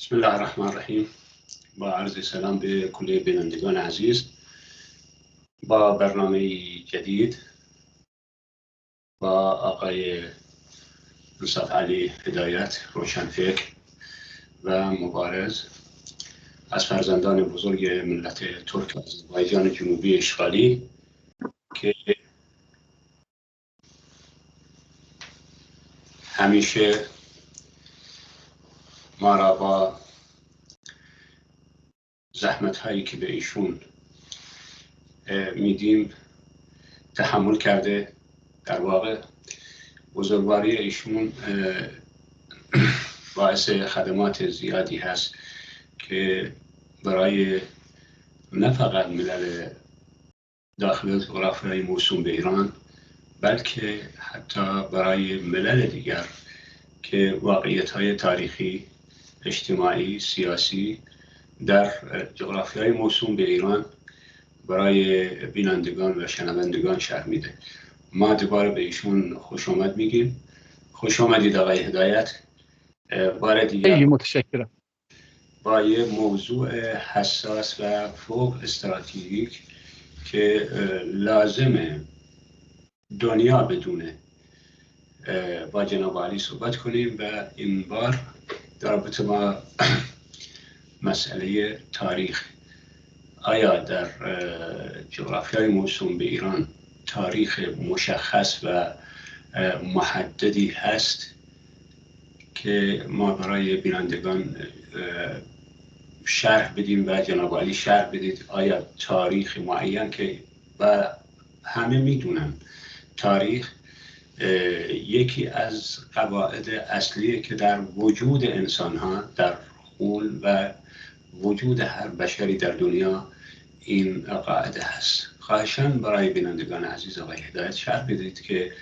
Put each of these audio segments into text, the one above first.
بسم الله الرحمن الرحیم. با عرض سلام به کل بینندگان عزیز، با برنامه جدید با آقای یوسف علی هدایت، روشنفکر و مبارز از فرزندان بزرگ ملت ترک آذربایجان جنوبی اشغالی که همیشه ما را با زحمت هایی که به ایشون میدیم تحمل کرده. در واقع بزرگواری ایشون باعث خدمات زیادی هست که برای نه فقط ملل داخل جغرافیای موسوم به ایران، بلکه حتی برای ملل دیگر که واقعیت‌های تاریخی، اجتماعی، سیاسی در جغرافیای موسوم به ایران برای بینندگان و شنوندگان شرح میده. ما دوباره به ایشون خوش آمد میگیم. خوش آمدید آقای هدایت. بار دیگر متشکرم. با یه موضوع حساس و فوق استراتژیک که لازمه دنیا بدونه با جناب علی صحبت کنیم و این بار در رابطه با مسئله تاریخ. آیا در جغرافیای موسوم به ایران تاریخ مشخص و محددی هست که ما برای بینندگان شرح بدیم و جناب علی شرح بدید؟ آیا تاریخ معین که و همه میدونن تاریخ یکی از قواعد اصلیه که در وجود انسان ها، در خون و وجود هر بشری در دنیا این قاعده هست. خواهشاً برای بینندگان عزیز آقای هدایت شرح بدید که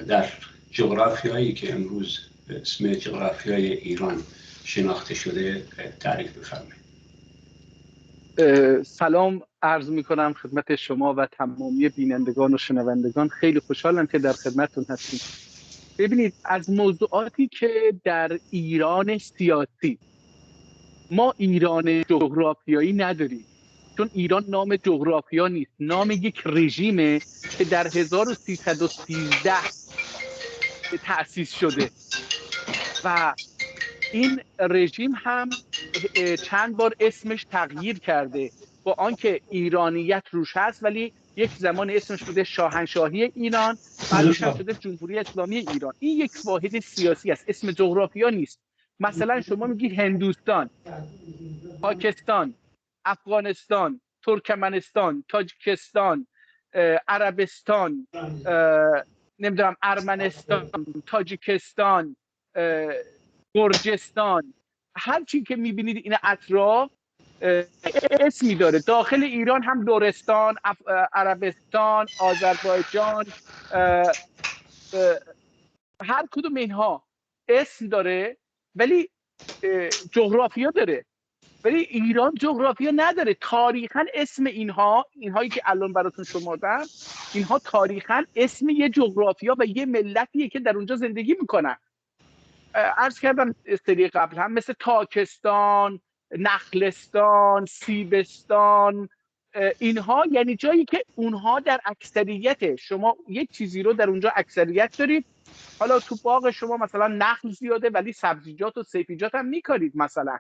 در جغرافیایی که امروز به اسم جغرافیای ایران شناخته شده تعریف بفرمایید. سلام عرض می کنم خدمت شما و تمامی بینندگان و شنوندگان. خیلی خوشحالم که در خدمتتون هستیم. ببینید، از موضوعاتی که در ایران سیاسی، ما ایران جغرافیایی نداریم، چون ایران نام جغرافیا نیست، نام یک رژیمه که در 1313 تأسیس شده و این رژیم هم چند بار اسمش تغییر کرده، با آنکه ایرانیت روش هست ولی یک زمان اسمش بوده شاهنشاهی ایران، بعدش هم شده جمهوری اسلامی ایران. این یک واحد سیاسی است، اسم جغرافیا نیست. مثلا شما میگی هندوستان، پاکستان، افغانستان، ترکمنستان، تاجیکستان، عربستان، نمیدونم ارمنستان، تاجیکستان، گرجستان، هر چی که میبینید این اطراف اسمی داره. داخل ایران هم لرستان، عربستان، آذربایجان، هر کدوم اینها اسم داره ولی جغرافیا داره، ولی ایران جغرافیا نداره. تاریخاً اسم اینهایی که الان براتون شمردم، اینها تاریخاً اسم یه جغرافیا و یه ملتیه که در اونجا زندگی میکنن. عرض کردم سری قبل هم مثل تاکستان، نخلستان، سیبستان، اینها یعنی جایی که اونها در اکثریت، شما یک چیزی رو در اونجا اکثریت دارید. حالا تو باغ شما مثلا نخل زیاده ولی سبزیجات و سیفیجات هم میکارید مثلا،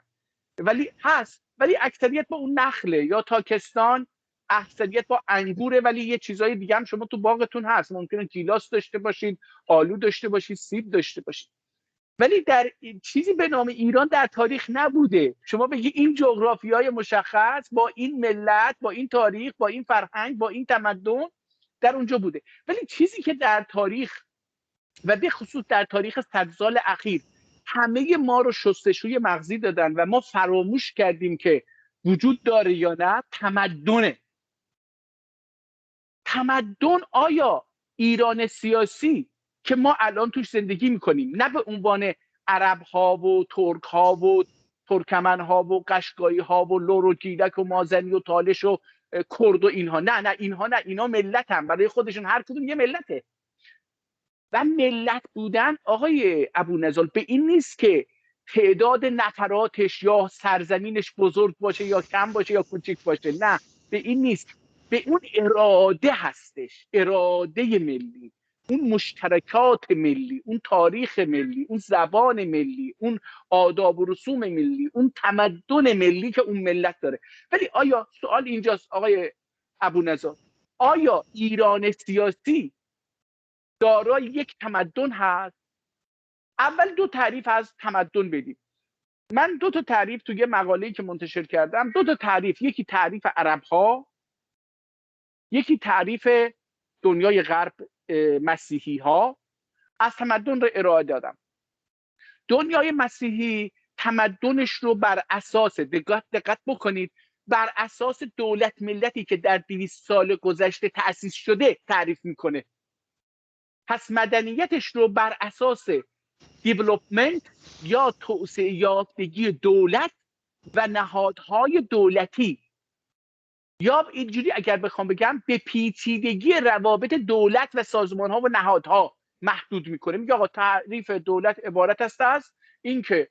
ولی هست، ولی اکثریت با اون نخله. یا تاکستان اکثریت با انگوره ولی یه چیزای دیگه هم شما تو باغتون هست، ممکنه گیلاس داشته باشید، آلو داشته باشید، سیب داشته باشید. ولی در چیزی به نام ایران در تاریخ نبوده. شما بگی این جغرافیای مشخص با این ملت، با این تاریخ، با این فرهنگ، با این تمدن در اونجا بوده. ولی چیزی که در تاریخ و به خصوص در تاریخ 100 سال اخیر همه ما رو شستشوی مغزی دادن و ما فراموش کردیم که وجود داره یا نه، تمدنه. تمدن آیا ایران سیاسی که ما الان توش زندگی میکنیم، نه به عنوان عرب ها و ترک ها و ترکمن ها و قشقایی ها و لور و گیلک و مازنی و تالش و کرد و اینها، نه اینها، نه اینا ملت هم برای خودشون، هر کدوم یه ملته. و ملت بودن آقای ابو نزال به این نیست که تعداد نفراتش یا سرزمینش بزرگ باشه یا کم باشه یا کوچیک باشه، نه، به این نیست. به اون اراده هستش، اراده ملی، اون مشترکات ملی، اون تاریخ ملی، اون زبان ملی، اون آداب و رسوم ملی، اون تمدن ملی که اون ملت داره. ولی آیا سوال اینجاست آقای ابونظار، آیا ایران سیاسی دارای یک تمدن هست؟ اول دو تعریف از تمدن بدیم. من دو تا تعریف توی مقاله‌ای که منتشر کردم، دو تا تعریف، یکی تعریف عرب‌ها، یکی تعریف دنیای غرب مسیحی‌ها از تمدن رو ارائه دادم. دنیای مسیحی تمدنش رو بر اساس، دقت بکنید، بر اساس دولت ملتی که در 200 سال گذشته تأسیس شده تعریف میکنه. پس مدنیتش رو بر اساس دیولپمنت یا توسعه یافتگی دولت و نهادهای دولتی، یا اینجوری اگر بخوام بگم به پیچیدگی روابط دولت و سازمان‌ها و نهادها محدود میکنه. میگه آقا تعریف دولت عبارت است از اینکه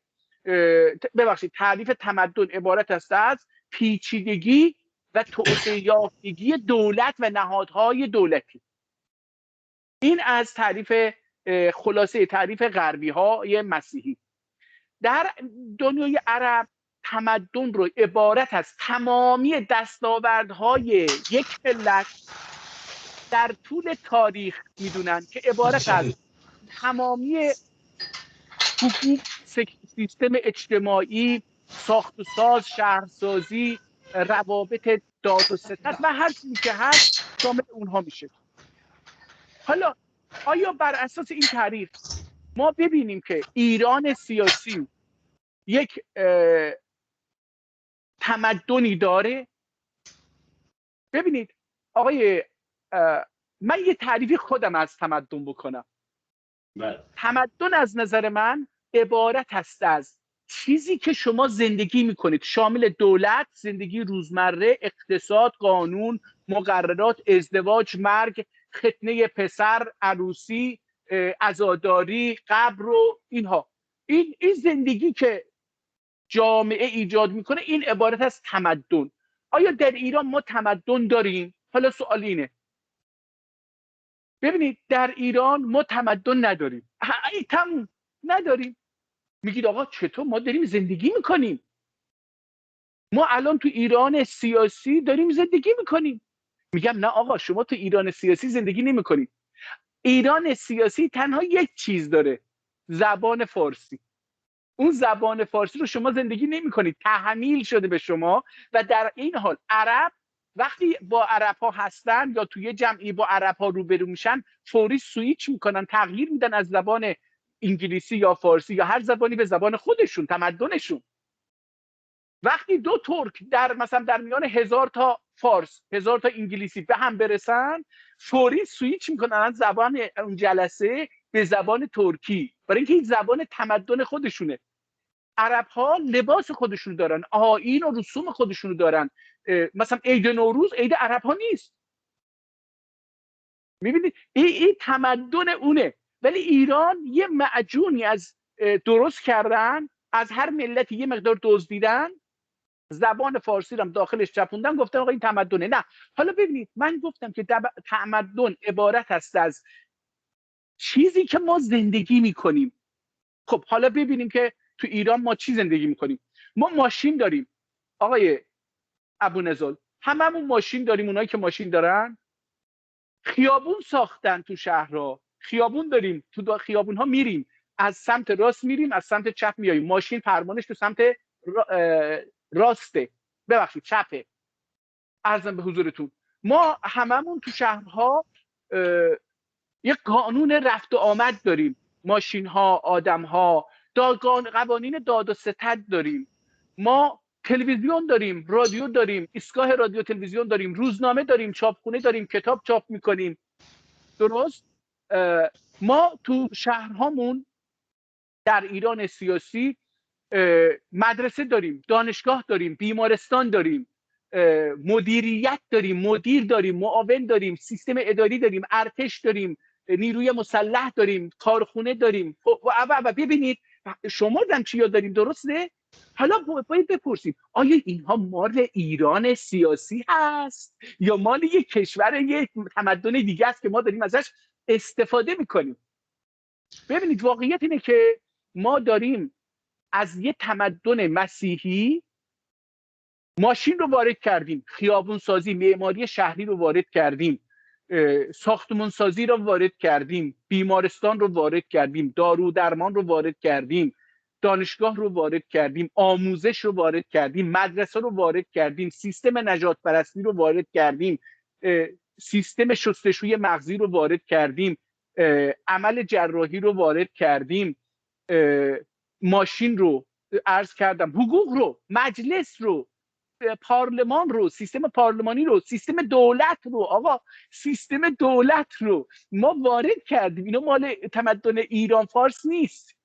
تعریف تمدن عبارت است از پیچیدگی و توسعه یافتگی دولت و نهادهای دولتی. این از تعریف خلاصه تعریف غربی های مسیحی. در دنیای عرب تمدن رو عبارت از تمامی دستاوردهای یک ملت در طول تاریخ میدونن که عبارت از تمامی حقوق، سیستم اجتماعی، ساخت و ساز، شهرسازی، روابط داد و ستد و هر چیزی که هست شامل اونها میشه. حالا آیا بر اساس این تعریف ما ببینیم که ایران سیاسی یک تمدنی داره؟ ببینید آقای من یه تعریفی خودم از تمدن بکنم. تمدن از نظر من عبارت است از چیزی که شما زندگی میکنید، شامل دولت، زندگی روزمره، اقتصاد، قانون، مقررات، ازدواج، مرگ، ختنه پسر، عروسی، عزاداری، قبر و اینها. این زندگی که جامعه ایجاد میکنه، این عبارت از تمدن. آیا در ایران ما تمدن داریم؟ حالا سوال اینه. ببینید در ایران ما تمدن نداریم. تموم نداریم. میگید آقا چطور؟ ما داریم زندگی میکنیم. ما الان تو ایران سیاسی داریم زندگی میکنیم. میگم نه آقا، شما تو ایران سیاسی زندگی نمیکنید. ایران سیاسی تنها یک چیز داره، زبان فارسی. اون زبان فارسی رو شما زندگی نمیکنید، تحمیل شده به شما. و در این حال عرب وقتی با عرب ها هستن یا توی جمعی با عرب ها روبرو میشن، فوری سویچ میکنن، تغییر میدن از زبان انگلیسی یا فارسی یا هر زبانی به زبان خودشون، تمدنشون. وقتی دو ترک در میان 1000 تا فارس، 1000 تا انگلیسی به هم برسن، فوری سویچ میکنن از زبان اون جلسه به زبان ترکی، برای اینکه این زبان تمدن خودشونه. عرب ها لباس خودشون دارن، آیین و رسوم خودشون دارن. مثلا عید نوروز عید عرب ها نیست. میبینید این تمدن اونه. ولی ایران یه معجونی از درست کردن، از هر ملتی یه مقدار دزدیدن، زبان فارسی رو هم داخلش چپوندن، گفتن آقا این تمدنه. نه، حالا ببینید من گفتم که تمدن عبارت است از چیزی که ما زندگی میکنیم. خب حالا ببینیم که تو ایران ما چی زندگی میکنیم. ما ماشین داریم آقای ابونظر، هممون ماشین داریم. اونایی که ماشین دارن خیابون ساختن تو شهرها، خیابون داریم، تو خیابون ها میریم، از سمت راست میریم، از سمت چپ میاییم. ماشین فرمانش تو سمت راسته، ببخشید چپه. عرضم به حضورتون ما هممون تو شهرها یک قانون رفت و آمد داریم، ماشین ها، آدم ها، قوانین داد و ستد داریم. ما تلویزیون داریم، رادیو داریم، ایستگاه رادیو تلویزیون داریم، روزنامه داریم، چاپخونه داریم، کتاب چاپ میکنیم. درست؟ ما تو شهرهامون در ایران سیاسی مدرسه داریم، دانشگاه داریم، بیمارستان داریم، مدیریت داریم، مدیر داریم، معاون داریم، سیستم اداری داریم، ارتش داریم، نیروی مسلح داریم، کارخونه داریم. و ببینید شمردم چی یاد داریم، درسته؟ حالا باید بپرسیم آیا اینها مال ایران سیاسی هست یا مال یک کشور، یک تمدن دیگه است که ما داریم ازش استفاده میکنیم؟ ببینید واقعیت اینه که ما داریم از یه تمدن مسیحی ماشین رو وارد کردیم، خیابون سازی، معماری شهری رو وارد کردیم، ساختمان سازی رو وارد کردیم، بیمارستان رو وارد کردیم، دارو درمان رو وارد کردیم، دانشگاه رو وارد کردیم، آموزش رو وارد کردیم، مدرسه رو وارد کردیم، سیستم نجات پرستی رو وارد کردیم، سیستم شستشوی مغزی رو وارد کردیم، عمل جراحی رو وارد کردیم، ماشین رو عرض کردم، حقوق رو، مجلس رو، پارلمان رو، سیستم پارلمانی رو، سیستم دولت رو، آقا سیستم دولت رو ما وارد کردیم. اینا مال تمدن ایران فارس نیست.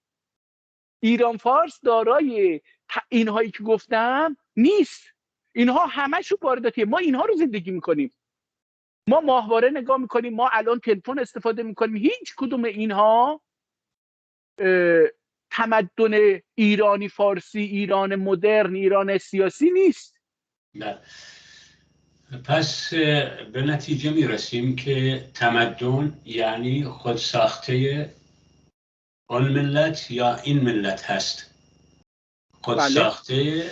ایران فارس دارای اینهایی که گفتم نیست. اینها همشون وارداتیه. ما اینها رو زندگی میکنیم، ما ماهواره نگاه میکنیم، ما الان تلفن استفاده میکنیم. هیچ کدوم اینها تمدن ایرانی فارسی، ایران مدرن، ایران سیاسی نیست. نه. پس به نتیجه میرسیم که تمدن یعنی خودساخته آن ملت یا این ملت هست. خودساخته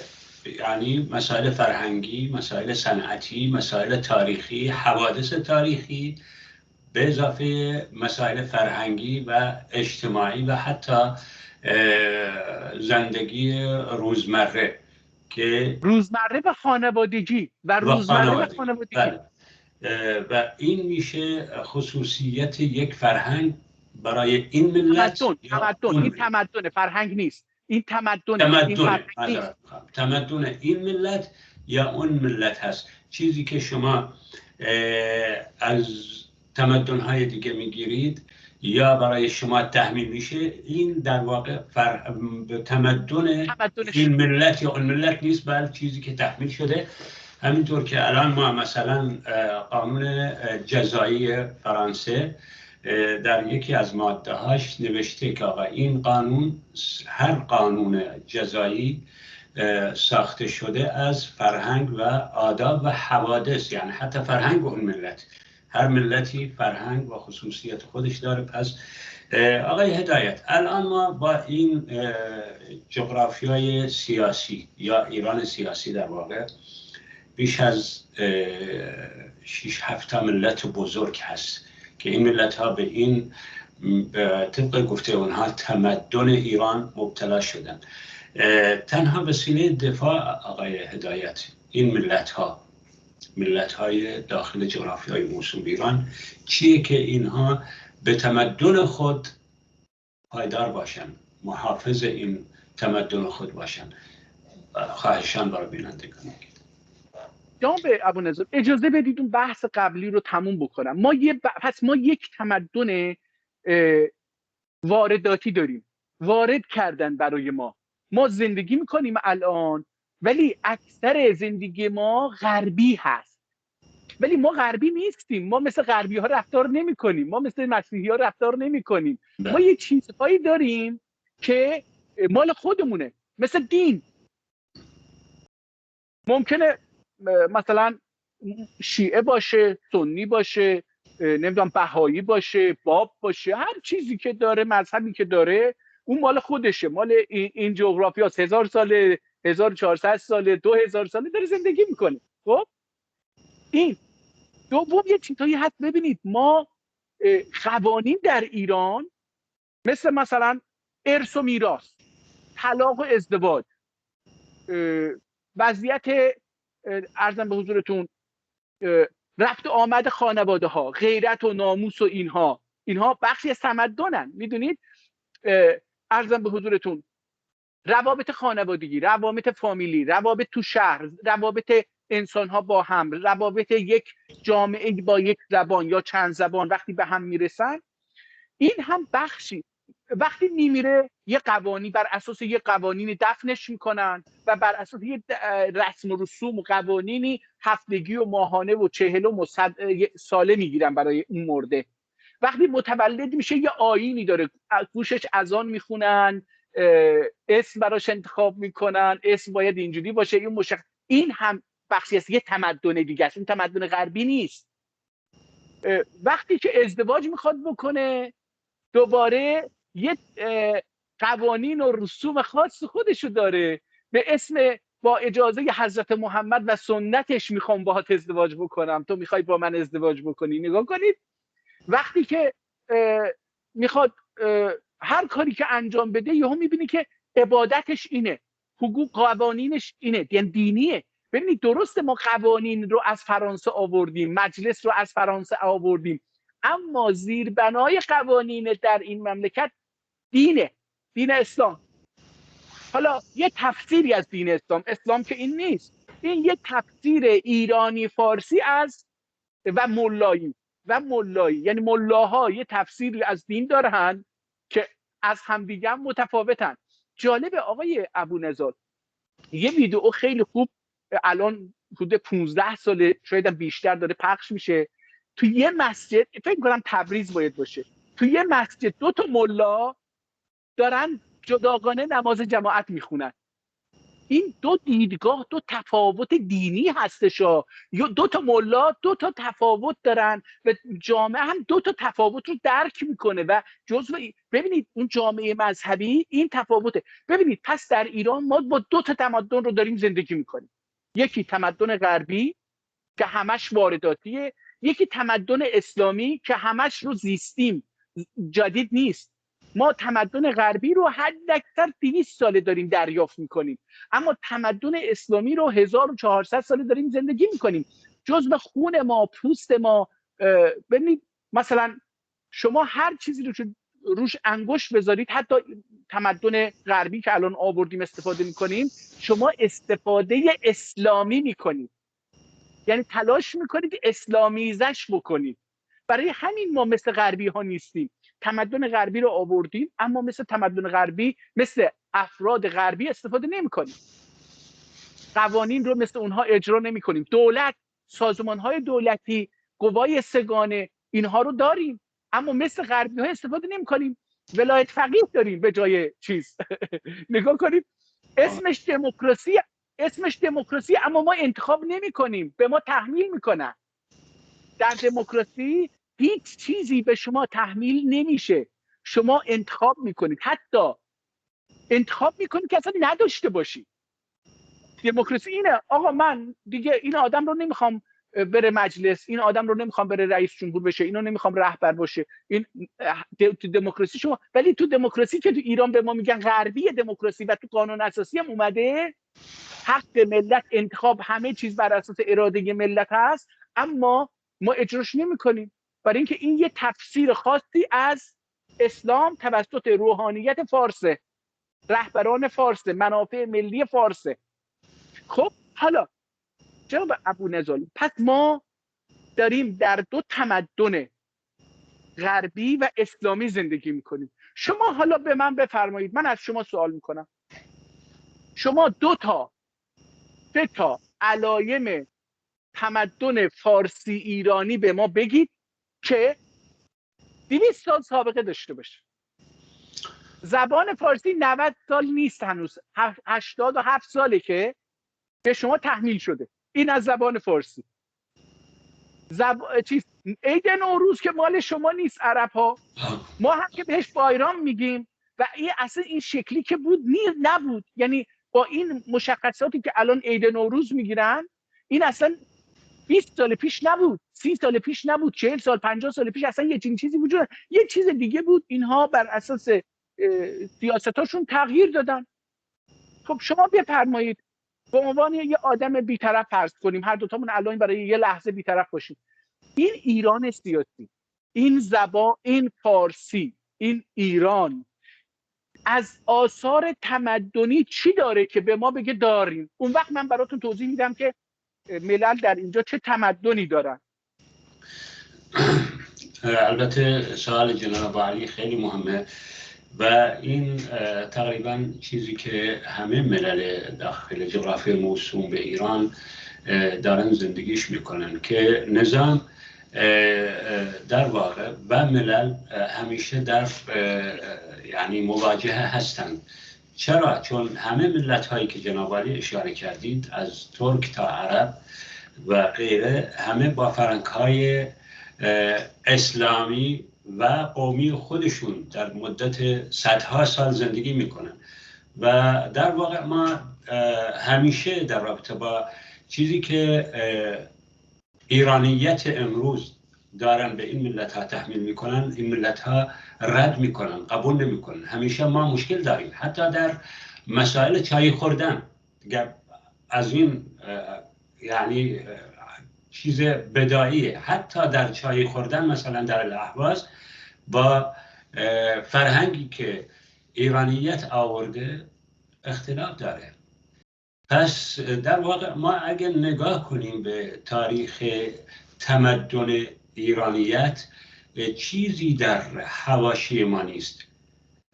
یعنی مسائل فرهنگی، مسائل صنعتی، مسائل تاریخی، حوادث تاریخی، به اضافه مسائل فرهنگی و اجتماعی و حتی زندگی روزمره که روزمره و خانوادگی بله. و این میشه خصوصیت یک فرهنگ برای این ملت. این تمدن، فرهنگ نیست. این تمدن این ملت یا اون ملت هست. چیزی که شما از تمدن‌های دیگه میگیرید یا برای شما تحمیل میشه، این در واقع تمدن این ملت یا اون ملت نیست، بلکه چیزی که تحمیل شده. همینطور که الان ما مثلا قانون جزایی فرانسه در یکی از ماده هاش نوشته که آقا این قانون، هر قانون جزایی ساخته شده از فرهنگ و آداب و حوادث، یعنی حتی فرهنگ اون ملت. هر ملتی فرهنگ و خصوصیت خودش داره. پس آقای هدایت، الان ما با این جغرافیای سیاسی یا ایران سیاسی در واقع بیش از 6-7 ملت بزرگ هست که این ملت ها به این طبق گفته اونها تمدن ایران مبتلا شدن. تنها وسیله دفاع آقای هدایت این ملت های داخل جغرافی های موسوم ایران چیه که اینها به تمدن خود پایدار باشن، محافظ این تمدن خود باشن؟ خواهشان برای بینندگان. جناب ابونظر اجازه بدید اون بحث قبلی رو تموم بکنم. پس ما یک تمدن وارداتی داریم، وارد کردن برای ما زندگی میکنیم الان، ولی اکثر زندگی ما غربی هست. ولی ما غربی نیستیم، ما مثل غربی ها رفتار نمی کنیم، ما مثل مسیحی ها رفتار نمی کنیم. ما یه چیزهایی داریم که مال خودمونه، مثل دین. ممکنه مثلا شیعه باشه، سنی باشه، نمیدونم بهایی باشه، باب باشه، هر چیزی که داره، مذهبی که داره، اون مال خودشه، مال این جغرافی هست. 1000 ساله، 1400 ساله، 2000 ساله داره زندگی میکنه. خب این دوم یه چیزایی هست. ببینید ما قوانین در ایران مثلا ارث و میراث، طلاق و ازدواج، وضعیت عرضم به حضورتون رفت آمد خانواده ها، غیرت و ناموس و اینها بخشی از تمدنن. میدونید عرضم به حضورتون روابط خانوادگی، روابط فامیلی، روابط تو شهر، روابط انسان ها با هم، روابط یک جامعه با یک زبان یا چند زبان وقتی به هم میرسن، این هم بخشی. وقتی میمیره یه قوانین، بر اساس یه قوانینی دفنش میکنن و بر اساس یه رسم و رسوم و قوانینی هفتگی و ماهانه و 40 و ساله میگیرن برای اون مرده. وقتی متولد میشه یه آیینی داره، گوشش اذان میخونن، اسم براش انتخاب میکنن، اسم باید اینجوری باشه، این هم بخشی از یه تمدن دیگه است، اون تمدن غربی نیست. وقتی که ازدواج میخواد بکنه دوباره یه قوانین و رسوم خاص خودشو داره، به اسم با اجازه حضرت محمد و سنتش میخوام باهات ازدواج بکنم، تو میخوای با من ازدواج بکنی. نگاه کنید وقتی که میخواد هر کاری که انجام بده یهو میبینی که عبادتش اینه، حقوق قوانینش اینه، یعنی دینیه. ببینید درسته ما قوانین رو از فرانسه آوردیم، مجلس رو از فرانسه آوردیم، اما زیربنای قوانین در این مملکت دینه، دین اسلام. حالا یه تفسیری از دین اسلام که این نیست، این یه تفسیر ایرانی فارسی از و ملایی، یعنی ملاها یه تفسیری از دین دارن که از همدیگه متفاوتن. جالب آقای ابونضار، یه ویدیو خیلی خوب الان حدود 15 ساله شاید هم بیشتر داره پخش میشه، تو یه مسجد، فکر کنم تبریز باید باشه، تو یه مسجد 2 تا ملا دارن جداگانه نماز جماعت میخونن. این 2 دیدگاه، 2 تفاوت دینی هستش. یا 2 تا ملا 2 تا تفاوت دارن و جامعه هم 2 تا تفاوت رو درک میکنه و ببینید اون جامعه مذهبی این تفاوته. ببینید پس در ایران ما با 2 تا تمدن رو داریم زندگی میکنیم، یکی تمدن غربی که همش وارداتیه، یکی تمدن اسلامی که همش رو زیستیم، جدید نیست. ما تمدن غربی رو حداکثر 200 ساله داریم دریافت میکنیم، اما تمدن اسلامی رو 1400 ساله داریم زندگی میکنیم، جزء خون ما، پوست ما. ببینید مثلا شما هر چیزی رو روش انگشت بذارید، حتی تمدن غربی که الان آوردیم استفاده میکنیم، شما استفاده اسلامی میکنید، یعنی تلاش میکنید اسلامیزش بکنید. برای همین ما مثل غربی ها نیستیم. تمدن غربی رو آوردیم اما مثل تمدن غربی، مثل افراد غربی استفاده نمی‌کنیم. قوانین رو مثل اونها اجرا نمی‌کنیم. دولت، سازمان‌های دولتی، قوای سگانه، اینها رو داریم اما مثل غربی ها استفاده نمی‌کنیم. ولایت فقیه داریم به جای چیز. نگاه کنید اسمش دموکراسی اما ما انتخاب نمی‌کنیم، به ما تحمیل می‌کنن. در دموکراسی هیچ چیزی به شما تحمیل نمیشه، شما انتخاب میکنید، حتی انتخاب میکنید که اصلا نداشته باشید. دموکراسی اینه آقا من دیگه این آدم رو نمیخوام بره مجلس، این آدم رو نمیخوام بره رئیس جمهور بشه، اینو نمیخوام رهبر باشه. این تو دموکراسی شما، ولی تو دموکراسی که تو ایران به ما میگن غربی دموکراسی و تو قانون اساسی هم اومده حق ملت انتخاب، همه چیز بر اساس اراده ملت هست، اما ما اجراش نمی‌کنیم، برای اینکه این یه تفسیر خاصی از اسلام توسط روحانیت فارسه، رهبران فارسه، منافع ملی فارسه. خب حالا جناب ابونضار، پس ما داریم در 2 تمدن غربی و اسلامی زندگی میکنیم. شما حالا به من بفرمایید، من از شما سوال میکنم، شما 2 تا 3 تا علایم تمدن فارسی ایرانی به ما بگید که 200 سال سابقه داشته باشه. زبان فارسی 90 سال نیست هنوز، 87 ساله که به شما تحمیل شده. این از زبان فارسی. عید نوروز که مال شما نیست عرب ها، ما هم که بهش بایرام میگیم و این اصلا این شکلی که بود نبود، یعنی با این مشخصاتی که الان عید نوروز میگیرن این اصلا 20 سال پیش نبود، 30 سال پیش نبود، 40 سال 50 سال پیش اصلا یه چیزی وجود، یه چیز دیگه بود. اینها بر اساس سیاستاشون تغییر دادن. خب شما بفرمایید به عنوان یه آدم بی‌طرف فرض کنیم، هر دوتامون الان برای یه لحظه بی‌طرف باشیم، این ایران سیاسی، این زبان، این فارسی، این ایران از آثار تمدنی چی داره که به ما بگه داریم؟ اون وقت من براتون توضیح میدم که ملل در اینجا چه تمدنی دارن. البته سوال جناب علی خیلی مهمه و این تقریبا چیزی که همه ملل داخل جغرافی موسوم به ایران دارن زندگیش میکنن که نظام در واقع و ملل همیشه در یعنی مواجهه هستند چرا؟ چون همه ملت هایی که جناب عالی اشاره کردید از ترک تا عرب و غیره همه با فرهنگ های اسلامی و قومی خودشون در مدت صدها سال زندگی میکنن و در واقع ما همیشه در رابطه با چیزی که ایرانیت امروز دارن به این ملت ها تحمیل میکنن، این ملت ها رد میکنن، قبول نمیکنن. همیشه ما مشکل داریم حتی در مسائل چای خوردن. از این یعنی چیز بداییه، حتی در چای خوردن مثلا در الاهواز با فرهنگی که ایرانیت آورده اختلاف داره. پس در واقع ما اگر نگاه کنیم به تاریخ تمدن ایرانیت، چیزی در حواشی ما نیست.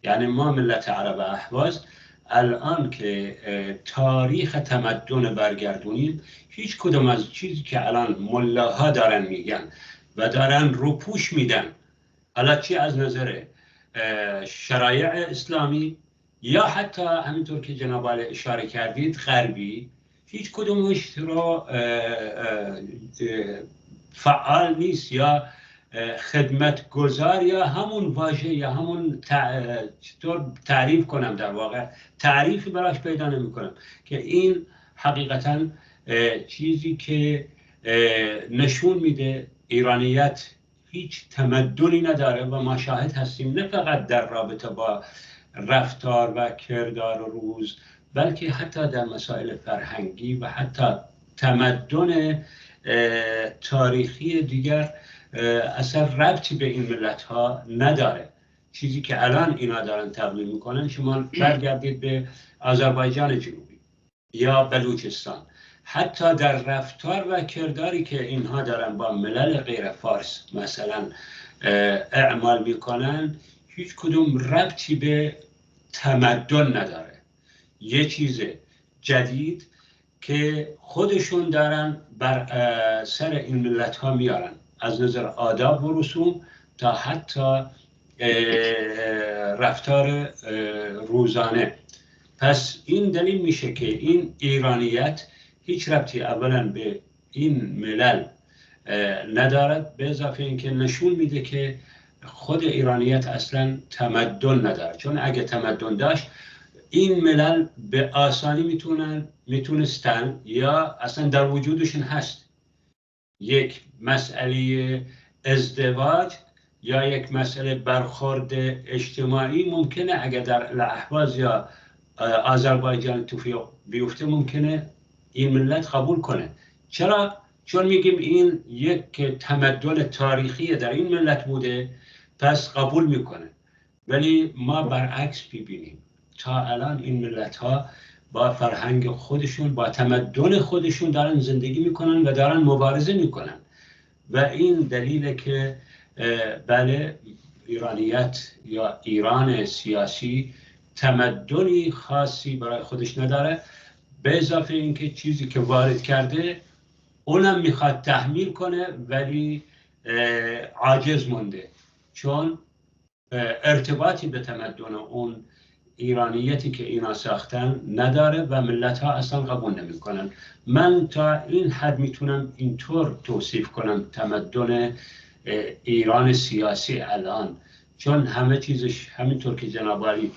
یعنی ما ملت عرب اهواز الان که تاریخ تمدن برگردونیم، هیچ کدوم از چیزی که الان ملاها دارن میگن و دارن روپوش میدن، حالا چی از نظر شرایع اسلامی یا حتی همینطور که جناب عالی اشاره کردید غربی، هیچ کدومش رو فعال نیست یا خدمتگزار یا همون واژه یا همون چطور تعریف کنم، در واقع تعریفی براش پیدا نمی کنم که این حقیقتا چیزی که نشون میده ایرانیت هیچ تمدنی نداره و ما شاهد هستیم نه فقط در رابطه با رفتار و کردار روز، بلکه حتی در مسائل فرهنگی و حتی تمدن تاریخی دیگر اصلا ربطی به این ملت ها نداره. چیزی که الان اینا دارن تبلیغ میکنن، شما برگردید به آذربایجان جنوبی یا بلوچستان، حتی در رفتار و کرداری که اینها دارن با ملل غیر فارس مثلا اعمال میکنن، هیچ کدوم ربطی به تمدن نداره. یه چیز جدید که خودشون دارن بر سر این ملت ها میارن، از نظر آداب و رسوم تا حتی رفتار روزانه. پس این دلیل میشه که این ایرانیت هیچ ربطی اولا به این ملل ندارد، به اضافه اینکه نشون میده که خود ایرانیت اصلا تمدن نداره. چون اگه تمدن داشت این ملل به آسانی میتونستن یا اصلا در وجودشون هست یک مسئله ازدواج یا یک مسئله برخورد اجتماعی ممکنه اگر در الاهواز یا آذربایجان بیفته ممکنه این ملت قبول کنه. چرا؟ چون میگیم این یک تمدن تاریخی در این ملت بوده پس قبول میکنه. ولی ما برعکس ببینیم تا الان این ملت ها با فرهنگ خودشون با تمدن خودشون دارن زندگی میکنن و دارن مبارزه میکنن و این دلیله که بله ایرانیت یا ایران سیاسی تمدنی خاصی برای خودش نداره، به اضافه اینکه چیزی که وارد کرده اونم میخواد تحمیل کنه ولی عاجز مونده، چون ارتباطی به تمدن اون ایرانیتی که اینا ساختن نداره و ملت ها اصلا قبول نمی کنن. من تا این حد میتونم اینطور توصیف کنم تمدن ایران سیاسی الان، چون همه چیزش همینطور که جناب عالی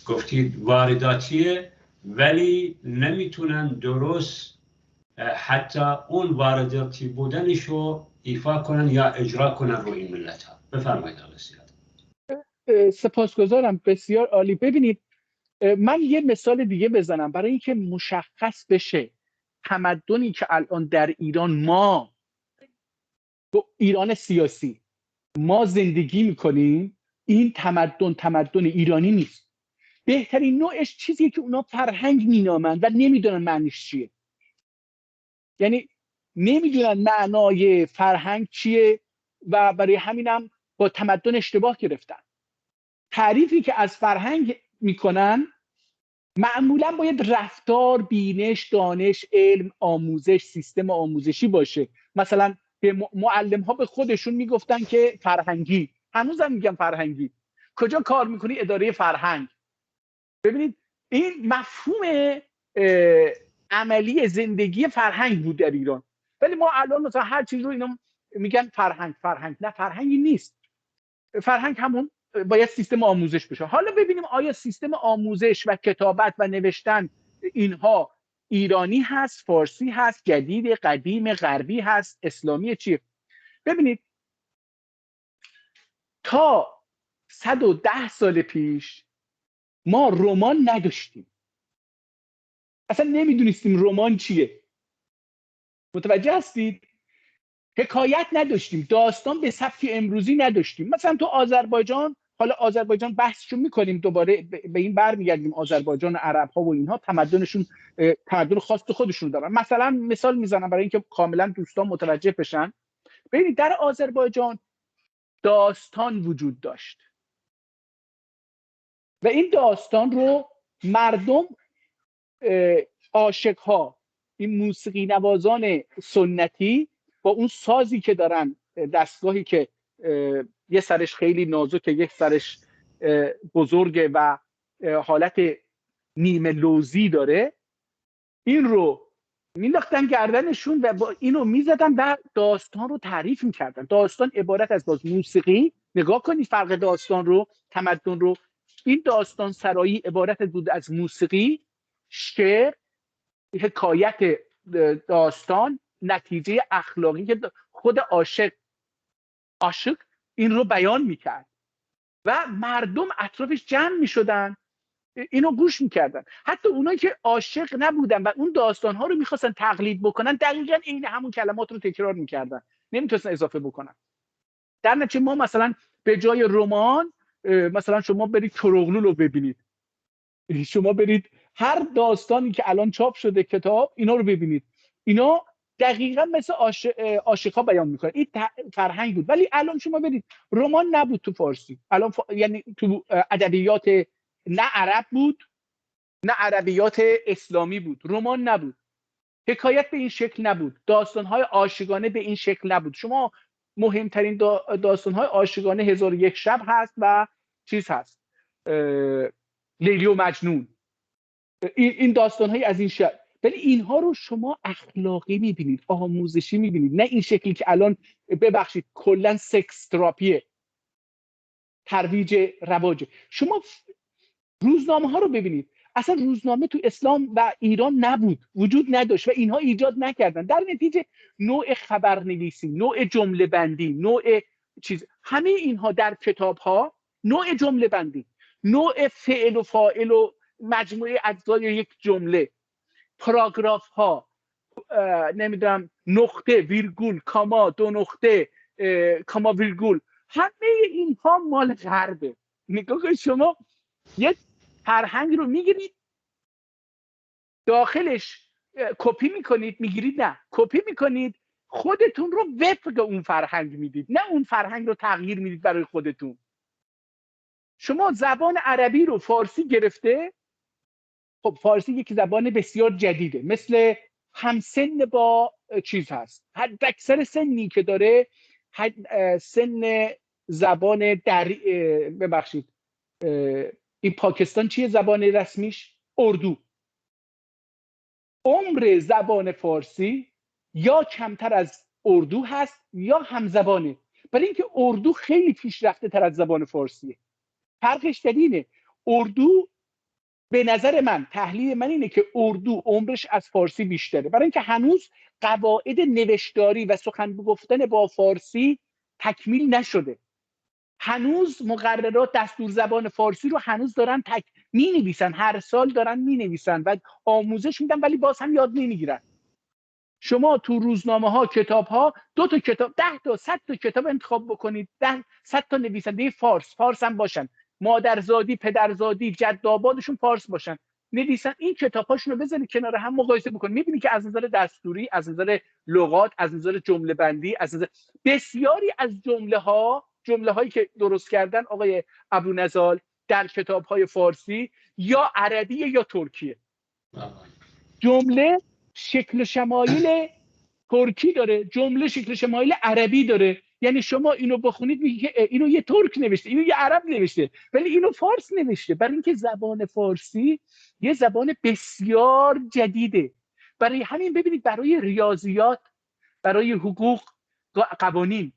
گفتید وارداتیه، ولی نمیتونن درست حتی اون وارداتی بودنشو ایفا کنن یا اجرا کنن روی این ملت ها. بفرمایید آقای سیاد. سپاسگزارم، بسیار عالی. ببینید من یه مثال دیگه بزنم برای اینکه مشخص بشه تمدنی که الان در ایران ما ایران سیاسی ما زندگی میکنیم، این تمدن ایرانی نیست. بهترین نوعش چیزیه که اونا فرهنگ مینامن و نمیدونن معنیش چیه. یعنی نمیدونن معنای فرهنگ چیه و برای همینم با تمدن اشتباه گرفتن. تعریفی که از فرهنگ میکنن معمولا باید رفتار، بینش، دانش، علم، آموزش، سیستم آموزشی باشه. مثلا معلم ها به خودشون میگفتن که فرهنگی، هنوزم میگن فرهنگی. کجا کار میکنی؟ اداره فرهنگ. ببینید این مفهوم عملی زندگی فرهنگ بود در ایران. ولی ما الان مثلا هر چیز رو اینا میگن فرهنگ. نه، فرهنگی نیست. فرهنگ همون باید سیستم آموزش بشه. حالا ببینیم آیا سیستم آموزش و کتابت و نوشتن اینها ایرانی هست، فارسی هست، جدید، قدیم، غربی هست، اسلامی، چیه؟ ببینید تا 110 سال پیش ما رمان نداشتیم، اصلا نمیدونستیم رمان چیه. متوجه هستید؟ حکایت نداشتیم، داستان به سبک امروزی نداشتیم. مثلا تو آذربایجان، حالا آذربایجان بحثشو میکنیم دوباره، به این برمیگردیم. آذربایجان و عرب ها و اینها تمدنشون تمدن خاص خودشون دارن. مثلا مثال میزنم برای اینکه کاملا دوستان متوجه بشن. ببینید در آذربایجان داستان وجود داشت و این داستان رو مردم، عاشق‌ها، این موسیقی نوازان سنتی با اون سازی که دارن، دستگاهی که یه سرش خیلی نازکه، یک سرش بزرگه و حالت نیمه لوزی داره، این رو مینداختن گردنشون و با اینو میزدن و داستان رو تعریف میکردن. داستان عبارت از باز موسیقی. نگاه کنید فرق داستان رو، تمدن رو. این داستان سرایی عبارت بود از موسیقی، شعر، حکایت، داستان، نتیجه اخلاقی که خود عاشق این رو بیان میکرد و مردم اطرافش جمع میشدن، اینو گوش میکردن. حتی اونایی که عاشق نبودن و اون داستانها رو میخواستن تقلید بکنن، دقیقاً این همون کلمات رو تکرار میکردن، نمیتونستن اضافه بکنن. در نتیجه ما مثلا به جای رمان، مثلا شما برید تروغلو رو ببینید، شما برید هر داستانی که الان چاپ شده کتاب، اینا رو ببینید، اینا دقیقاً مثل عاشق‌ها بیان میکنن. این فرهنگ بود. ولی الان شما برید رمان نبود تو فارسی، الان یعنی تو ادبیات نه عرب بود نه عربیات اسلامی بود، رمان نبود، حکایت به این شکل نبود، داستان‌های عاشقانه به این شکل نبود. شما مهمترین داستان‌های عاشقانه 1001 شب هست و چیز هست، لیلی و مجنون، این داستان‌های از این شب. ولی اینها رو شما اخلاقی می‌بینید، آموزشی می‌بینید، نه این شکلی که الان ببخشید کلا سکس تراپیه، ترویج رواج. شما روزنامه‌ها رو ببینید، اصلا روزنامه تو اسلام و ایران نبود، وجود نداشت و اینها ایجاد نکردن. در نتیجه نوع خبرنویسی، نوع جمله بندی، نوع چیز، همه اینها در کتاب‌ها، نوع جمله بندی، نوع فعل و فاعل و مجموعه اجزای یک جمله، پاراگراف‌ها، نمیدونم نقطه، ویرگول، کاما، دو نقطه، کاما ویرگول، همه اینها مال غربه. نگاه کنید شما یک فرهنگ رو میگیرید، داخلش کپی میکنید، میگیرید، نه کپی میکنید، خودتون رو وفق اون فرهنگ میدید، نه اون فرهنگ رو تغییر میدید برای خودتون. شما زبان عربی رو فارسی گرفته، خب فارسی یک زبان بسیار جدیده، مثل همسن با چیز هست، حد اکثر سنی که داره، سن زبان در ببخشید این پاکستان چیه زبان رسمیش؟ اردو. عمر زبان فارسی یا کمتر از اردو هست یا همزبانه، برای اینکه اردو خیلی پیشرفته تر از زبان فارسیه. فرقش اینه، اردو به نظر من، تحلیل من اینه که اردو عمرش از فارسی بیشتره، برای اینکه هنوز قواعد نوشتاری و سخن گفتن با فارسی تکمیل نشده. هنوز مقررات دستور زبان فارسی رو هنوز دارن می نویسن، هر سال دارن می نویسن و آموزش میدن، ولی باز هم یاد نمیگیرن. شما تو روزنامه ها، کتاب ها، 2 تا کتاب، 10 تا 100 تا کتاب انتخاب بکنید، 100 تا نویسنده فارس هم باشن، مادرزادی، پدرزادی، جدآبادشون فارس باشن، نویسن، این کتاباشون رو بذارید کنار هم مقایسه بکنید، میبینید که از نظر دستوری، از نظر لغات، از نظر جمله بندی، از نظر بسیاری از جمله هایی که درست کردن آقای ابونزال در کتاب های فارسی یا عربی یا ترکیه. جمله شکل شمایل ترکی داره، جمله شکل شمایل عربی داره، یعنی شما اینو بخونید میگی که اینو یه ترک نوشته، اینو یه عرب نوشته، ولی اینو فارس نوشته. برای اینکه زبان فارسی یه زبان بسیار جدیده. برای همین ببینید برای ریاضیات، برای حقوق، قوانین،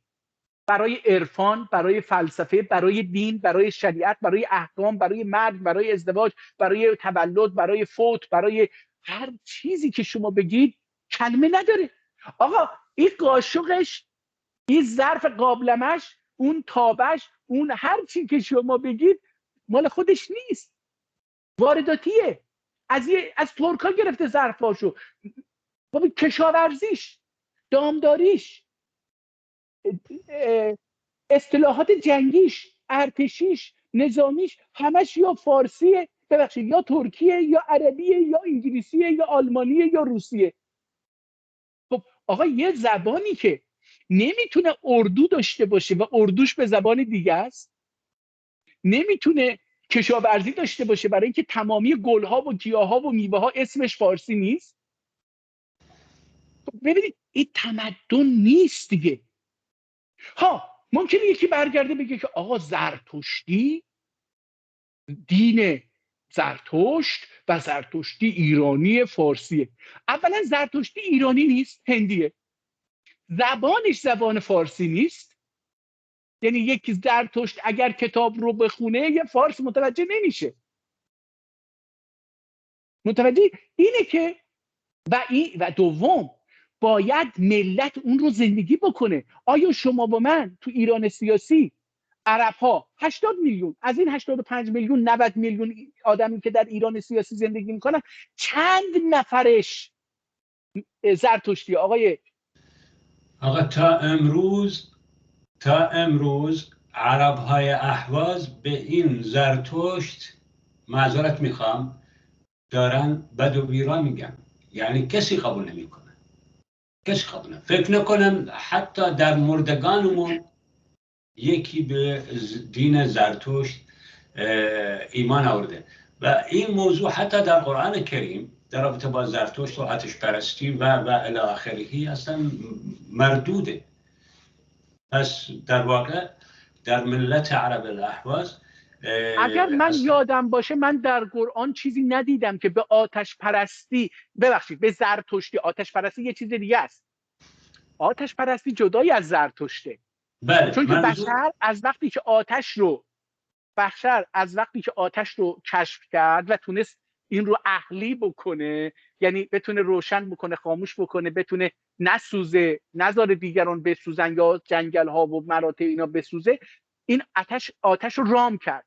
برای عرفان، برای فلسفه، برای دین، برای شریعت، برای احکام، برای مرگ، برای ازدواج، برای تولد، برای فوت، برای هر چیزی که شما بگید کلمه نداره. آقا این قاشقش، این ظرف قابلمش، اون تابش، اون هر چی که شما بگید مال خودش نیست، وارداتیه. از ترکا گرفته ظرفاشو، کشاورزیش، دامداریش، اصطلاحات جنگیش، ارتشیش، نظامیش، همش یا فارسیه، ببخشید یا ترکیه یا عربیه یا انگلیسیه یا آلمانیه یا روسیه. خب آقا یه زبانی که نمیتونه اردو داشته باشه و اردوش به زبان دیگه است، نمیتونه کشاورزی داشته باشه برای اینکه تمامی گلها و گیاها و میوه ها اسمش فارسی نیست. خب ببینید این تمدن نیست دیگه. ها ممکنه یکی برگرده بگه که آقا زرتشتی، دین زرتشت و زرتشتی ایرانی فارسیه. اولا زرتشتی ایرانی نیست، هندیه. زبانش زبان فارسی نیست. یعنی یک زرتشت اگر کتاب رو بخونه یه فارس متوجه نمیشه. متوجه اینه که و دوم باید ملت اون رو زندگی بکنه. آیا شما با من تو ایران سیاسی عرب ها 80 میلیون، از این 85 میلیون 90 میلیون آدمی که در ایران سیاسی زندگی میکنن چند نفرش زرتشتی؟ آقا تا امروز عرب های اهواز به این زرتشت، معذرت میخوام، دارن بد و بیرا میگن. یعنی کسی قبول نمیکنه، کسی قبول نمیکنه. فکر نکنم حتی در مردگانمون یکی به دین زرتشت ایمان آورده. و این موضوع حتی در قرآن کریم در رابطه با زرتشت و آتش پرستی و الی آخره اصلا مردوده. پس در واقع در ملت عرب الاهواز اگر من یادم باشه من در قرآن چیزی ندیدم که به آتش پرستی، ببخشید به زرتشتی، آتش پرستی یه چیز دیگه است. آتش پرستی جدایی از زرتشته. بله، چون که بشر از وقتی که آتش رو کشف کرد و تونست این رو اهلی بکنه، یعنی بتونه روشن بکنه، خاموش بکنه، بتونه نسوزه، نذاره دیگران بسوزن یا جنگل ها و مراتع اینا بسوزه، این آتش رو رام کرد.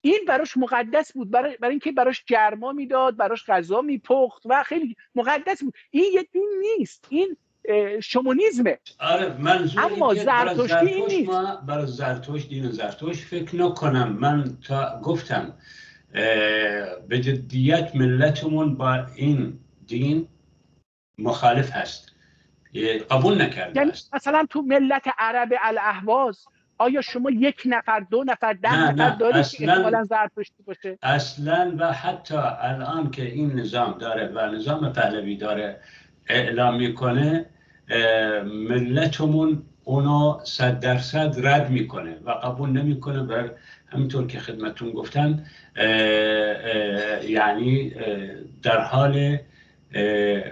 این براش مقدس بود، برای اینکه براش گرما میداد، براش غذا میپخت و خیلی مقدس بود. این یه دین نیست، این شمونیزمه. آره، منظور اما زرتشتی این نیست. ما برای زرتشت، دین زرتشت فکر نکنم. من تا گفتم به جدیت ملتمون با این دین مخالف هست، قبول نکرده یعنی است. مثلا تو ملت عرب الاهواز آیا شما 1 نفر 2 نفر 10 نفر دارید که احتمالاً زرتشتی باشه؟ اصلا. و حتی الان که این نظام داره و نظام پهلوی داره اعلام میکنه، ملتمون اونو 100% رد میکنه و قبول نمیکنه. و همینطور که خدمتون گفتن یعنی در حال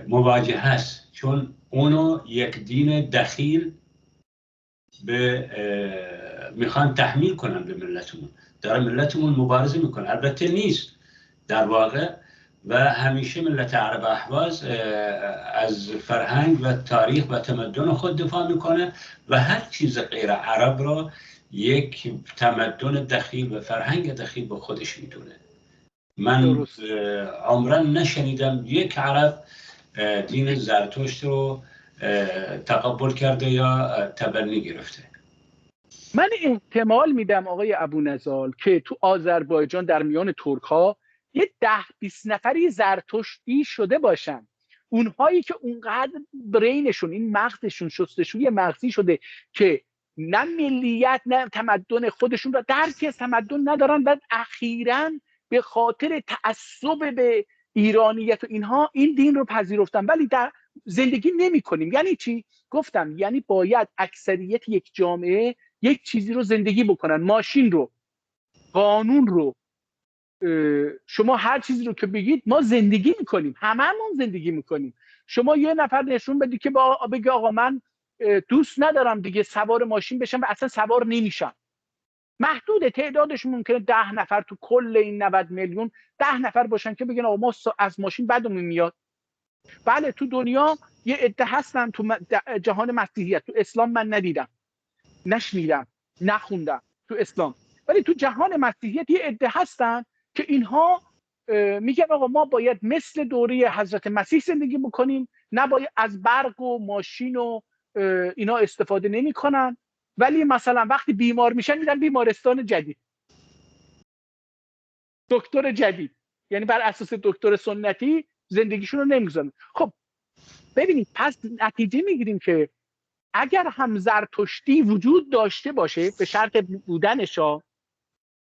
مواجهه است، چون اونو یک دین دخیل به میخوان تحمیل کنن به ملتمون. داره ملتمون مبارزه میکنه، البته نیست در واقع. و همیشه ملت عرب اهواز از فرهنگ و تاریخ و تمدن خود دفاع میکنه و هر چیز غیر عرب را یک تمدن دخیل و فرهنگ دخیل به خودش میدونه. من عمرا نشنیدم یک عرب دین زرتشت رو تقبل کرده یا تبنی گرفته. من احتمال میدم آقای ابونضال که تو آذربایجان در میان ترک ها یه 10-20 نفری زرتشتی شده باشن. اونهایی که اونقدر برینشون، این مغزشون شستشوی مغزی شده که نه ملیت نه تمدن خودشون را درکی از تمدن ندارن، بعد اخیراً به خاطر تعصب به ایرانیت و اینها این دین رو پذیرفتن. ولی در زندگی نمی کنیم. یعنی چی؟ گفتم یعنی باید اکثریت یک جامعه یک چیزی رو زندگی بکنن. ماشین رو، قانون رو، شما هر چیزی رو که بگید ما زندگی میکنیم، هممون زندگی میکنیم. شما یه نفر نشون بدی که بگه آقا من دوست ندارم دیگه سوار ماشین بشم و اصلا سوار نمیشم. محدود تعدادش ممکنه 10 نفر تو کل این 90 میلیون 10 نفر باشن که بگن آقا ما از ماشین بدمون میاد. بله تو دنیا یه عده هستن، تو جهان مسیحیت، تو اسلام من ندیدم، نشنیدم، نخوندم تو اسلام، ولی تو جهان مسیحیت یه عده هستن که اینها میگن آقا ما باید مثل دوره حضرت مسیح زندگی بکنیم، نباید از برق و ماشین و اینا استفاده نمیکنن، ولی مثلا وقتی بیمار میشن میرن بیمارستان جدید، دکتر جدید، یعنی بر اساس دکتر سنتی زندگیشون رو نمیگذارن. خب ببینید پس نتیجه میگیریم که اگر هم زرتشتی وجود داشته باشه به شرط بودنش،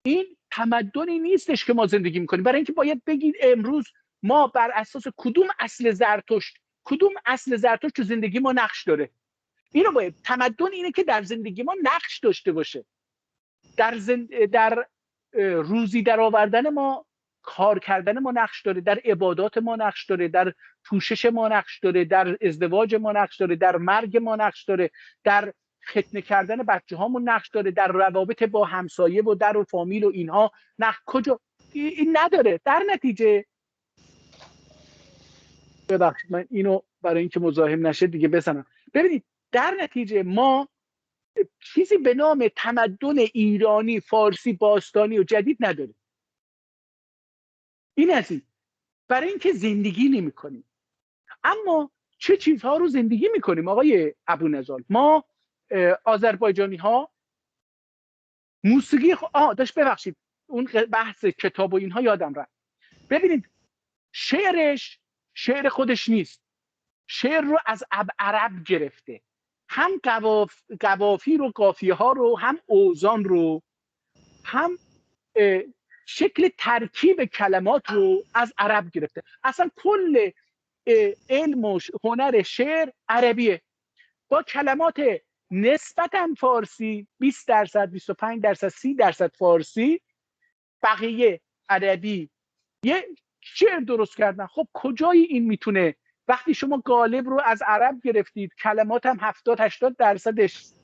این تمدنی نیستش که ما زندگی میکنیم. برای اینکه باید بگید امروز ما بر اساس کدوم اصل زرتشت تو زندگی ما نقش داره. اینو باید تمدن اینه که در زندگی ما نقش داشته باشه، در روزی در آوردن ما، کار کردن ما نقش داره، در عبادات ما نقش داره، در پوشش ما نقش داره، در ازدواج ما نقش داره، در مرگ ما نقش داره، در ختنه کردن بچه هامون نقش داره، در روابط با همسایه و در و فامیل و اینها کجا این نداره. در نتیجه ببخشید من اینو برای اینکه مزاحم نشه دیگه بزنم. ببینید در نتیجه ما چیزی به نام تمدن ایرانی، فارسی، باستانی و جدید نداریم. این از این. برای اینکه زندگی نمی کنیم. اما چه چیزها رو زندگی می کنیم آقای ابونضال؟ ما آذربایجانی ها موسیقی داشت، ببخشید اون بحث کتاب و اینها یادم رفت. ببینید شعر خودش نیست، شعر رو از عرب گرفته، هم قوافی رو، قافیه ها رو، هم اوزان رو، هم شکل ترکیب کلمات رو از عرب گرفته. اصلا کل علم و هنر شعر عربیه، با کلمات نسبتاً فارسی، 20%، 25%، 30% فارسی، بقیه عربی، یه شعر درست کردن. خب کجای این میتونه وقتی شما قالب رو از عرب گرفتید، کلمات هم 70-80%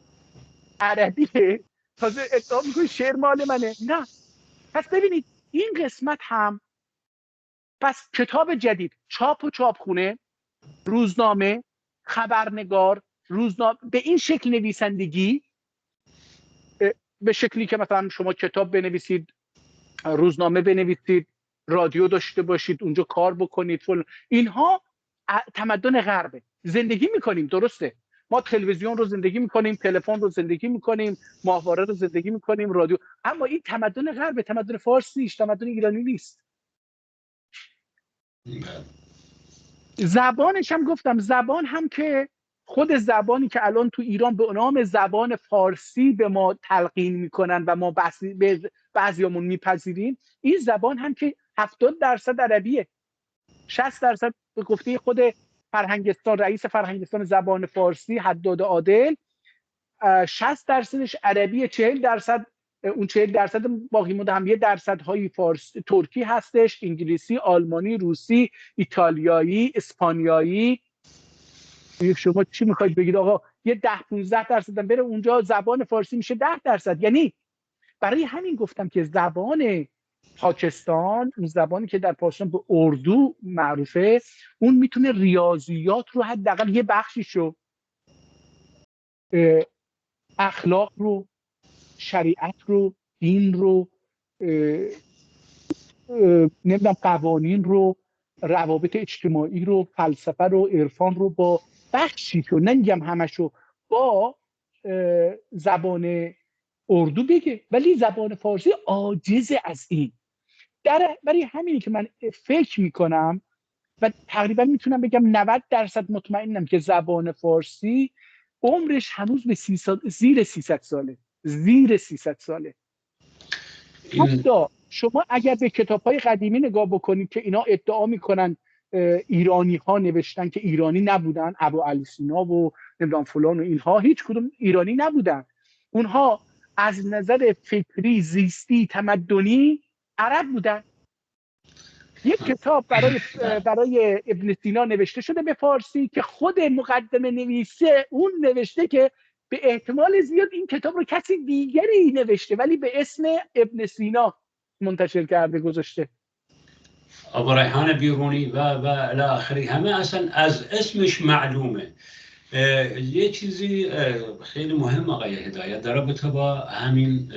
عربیه، تازه ادعا میکنید شعر مال منه؟ نه. پس ببینید این قسمت هم، پس کتاب جدید، چاپ و چاپخونه، روزنامه، خبرنگار، به این شکل نویسندگی، به شکلی که مثلا شما کتاب بنویسید، روزنامه بنویسید، رادیو داشته باشید، اونجا کار بکنید، اینها تمدن غربه. زندگی میکنیم، درسته، ما تلویزیون رو زندگی میکنیم، تلفن رو زندگی میکنیم، ماهواره رو زندگی میکنیم، رادیو، اما این تمدن غربه، تمدن فارس نیست، تمدن ایرانی نیست. زبانش هم گفتم، زبان هم که خود زبانی که الان تو ایران به نام زبان فارسی به ما تلقین میکنن و ما بعضیامون میپذیریم، این زبان هم که 70% عربیه، 60% به گفته خود فرهنگستان، رئیس فرهنگستان زبان فارسی حداد عادل، 60% عربیه، 40% اون 40% باقی مونده هم 1% های فارسی، ترکی هستش، انگلیسی، آلمانی، روسی، ایتالیایی، اسپانیایی. شما چی میخواید بگید آقا یه 10-15% بره اونجا، زبان فارسی میشه 10%. یعنی برای همین گفتم که زبان پاکستان، اون زبانی که در پاکستان به اردو معروفه، اون میتونه ریاضیات رو، حداقل یه بخشیشو، اخلاق رو، شریعت رو، دین رو، نمیدونم قوانین رو، روابط اجتماعی رو، فلسفه رو، عرفان رو، با بخشیشو، نمیگم همشو، با زبان اردو بگه. ولی زبان فارسی عاجز از این. برای همینی که من فکر میکنم و تقریبا میتونم بگم 90% مطمئنم که زبان فارسی عمرش هنوز به زیر 300 ساله، زیر 300 ساله. حتی شما اگر به کتاب‌های قدیمی نگاه بکنید که اینا ادعا میکنن ایرانی ها نوشتن که ایرانی نبودن، ابو علی سینا و نمیدونم فلان و اینها هیچ کدوم ایرانی نبودن. اونها از نظر فکری، زیستی، تمدنی عرب بودن. یک کتاب برای ابن سینا نوشته شده به فارسی که خود مقدمه نویسه اون نوشته که به احتمال زیاد این کتاب رو کسی دیگری نوشته ولی به اسم ابن سینا منتشر کرده گذاشته. ابو ریحان بیرونی و الی آخری، همه اصلا از اسمش معلومه. یه چیزی خیلی مهم آقای هدایت در رابطه با همین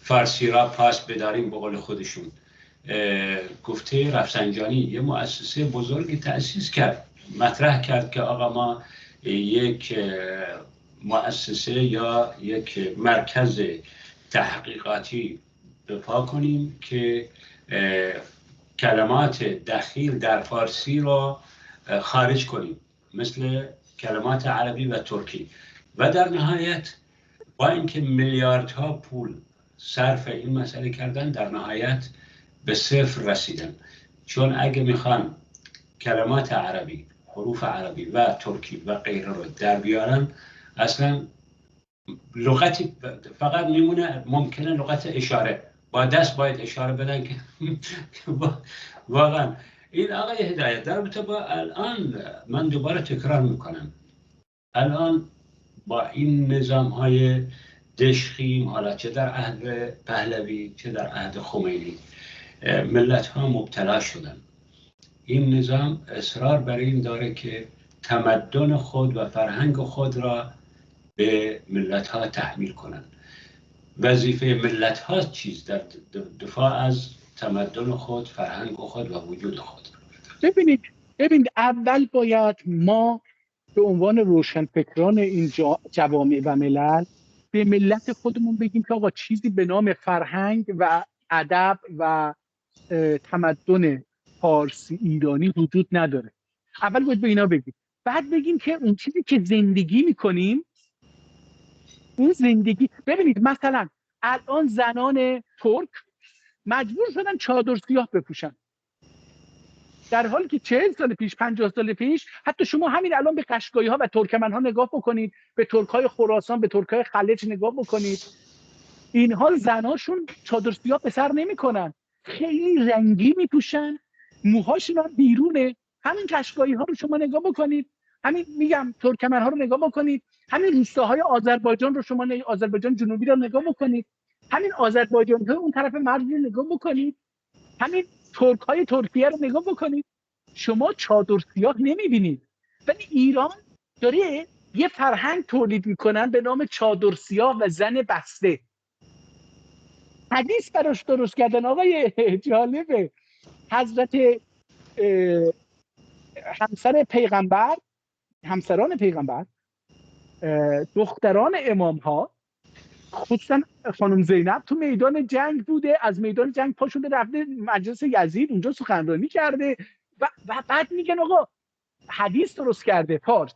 فارسی را پاس بداریم به قول خودشون، گفته رفسنجانی یه مؤسسه بزرگی تأسیس کرد، مطرح کرد که آقا ما یک مؤسسه یا یک مرکز تحقیقاتی بپا کنیم که کلمات دخیل در فارسی را خارج کنیم مثل کلمات عربی و ترکی، و در نهایت با اینکه میلیاردها پول صرف این مسئله کردن در نهایت به صفر رسیدن، چون اگه میخوان کلمات عربی، حروف عربی و ترکی و غیره رو در بیارن اصلا لغتی فقط میمونه، ممکنه لغت اشاره، با دست باید اشاره بدن که واقعا این آقای هدایت در رابطه با الان، من دوباره تکرار میکنم، الان با این نظام های دشخیم، حالا چه در عهد پهلوی چه در عهد خمینی، ملت ها مبتلا شدن. این نظام اصرار بر این داره که تمدن خود و فرهنگ خود را به ملت ها تحمیل کنند. وظیفه ملت ها چیز در دفاع از تمدن خود، فرهنگ خود و وجود خود. ببینید اول باید ما به عنوان روشنفکران این جوامع و ملل به ملت خودمون بگیم که آقا چیزی به نام فرهنگ و ادب و تمدن فارسی ایرانی وجود نداره. اول باید به اینا بگیم، بعد بگیم که اون چیزی که زندگی میکنیم، اون زندگی، ببینید مثلا الان زنان ترک مجبور شدن چادر سیاه بپوشن، در حالی که 40 سال پیش، 50 سال پیش، حتی شما همین الان به قشقایی ها و ترکمن ها نگاه بکنید، به ترک های خراسان، به ترک های خلیج نگاه بکنید، اینها زناشون چادر سیاه به سر نمیکنن، خیلی رنگی میپوشن، موهاشون هم بیرونه. همین قشقایی ها رو شما نگاه بکنید، همین میگم ترکمن ها رو نگاه بکنید، همین روستاهای آذربایجان رو شما آذربایجان جنوبی رو نگاه بکنید، همین آذربایجان ها اون طرف مرز رو نگاه بکنید، همین ترک های ترکیه رو نگاه بکنید، شما چادر سیاه نمیبینید. ولی ایران داره یه فرهنگ تولید میکنن به نام چادر سیاه و زن بسته. حدیث براش درست کردن. آقای جالبه، حضرت همسران پیغمبر، دختران امام ها، خصوصا خانم زینب تو میدان جنگ بوده، از میدان جنگ پا شده رفته مجلس یزید، اونجا سخنرانی کرده و بعد میگن آقا حدیث درست کرده فارس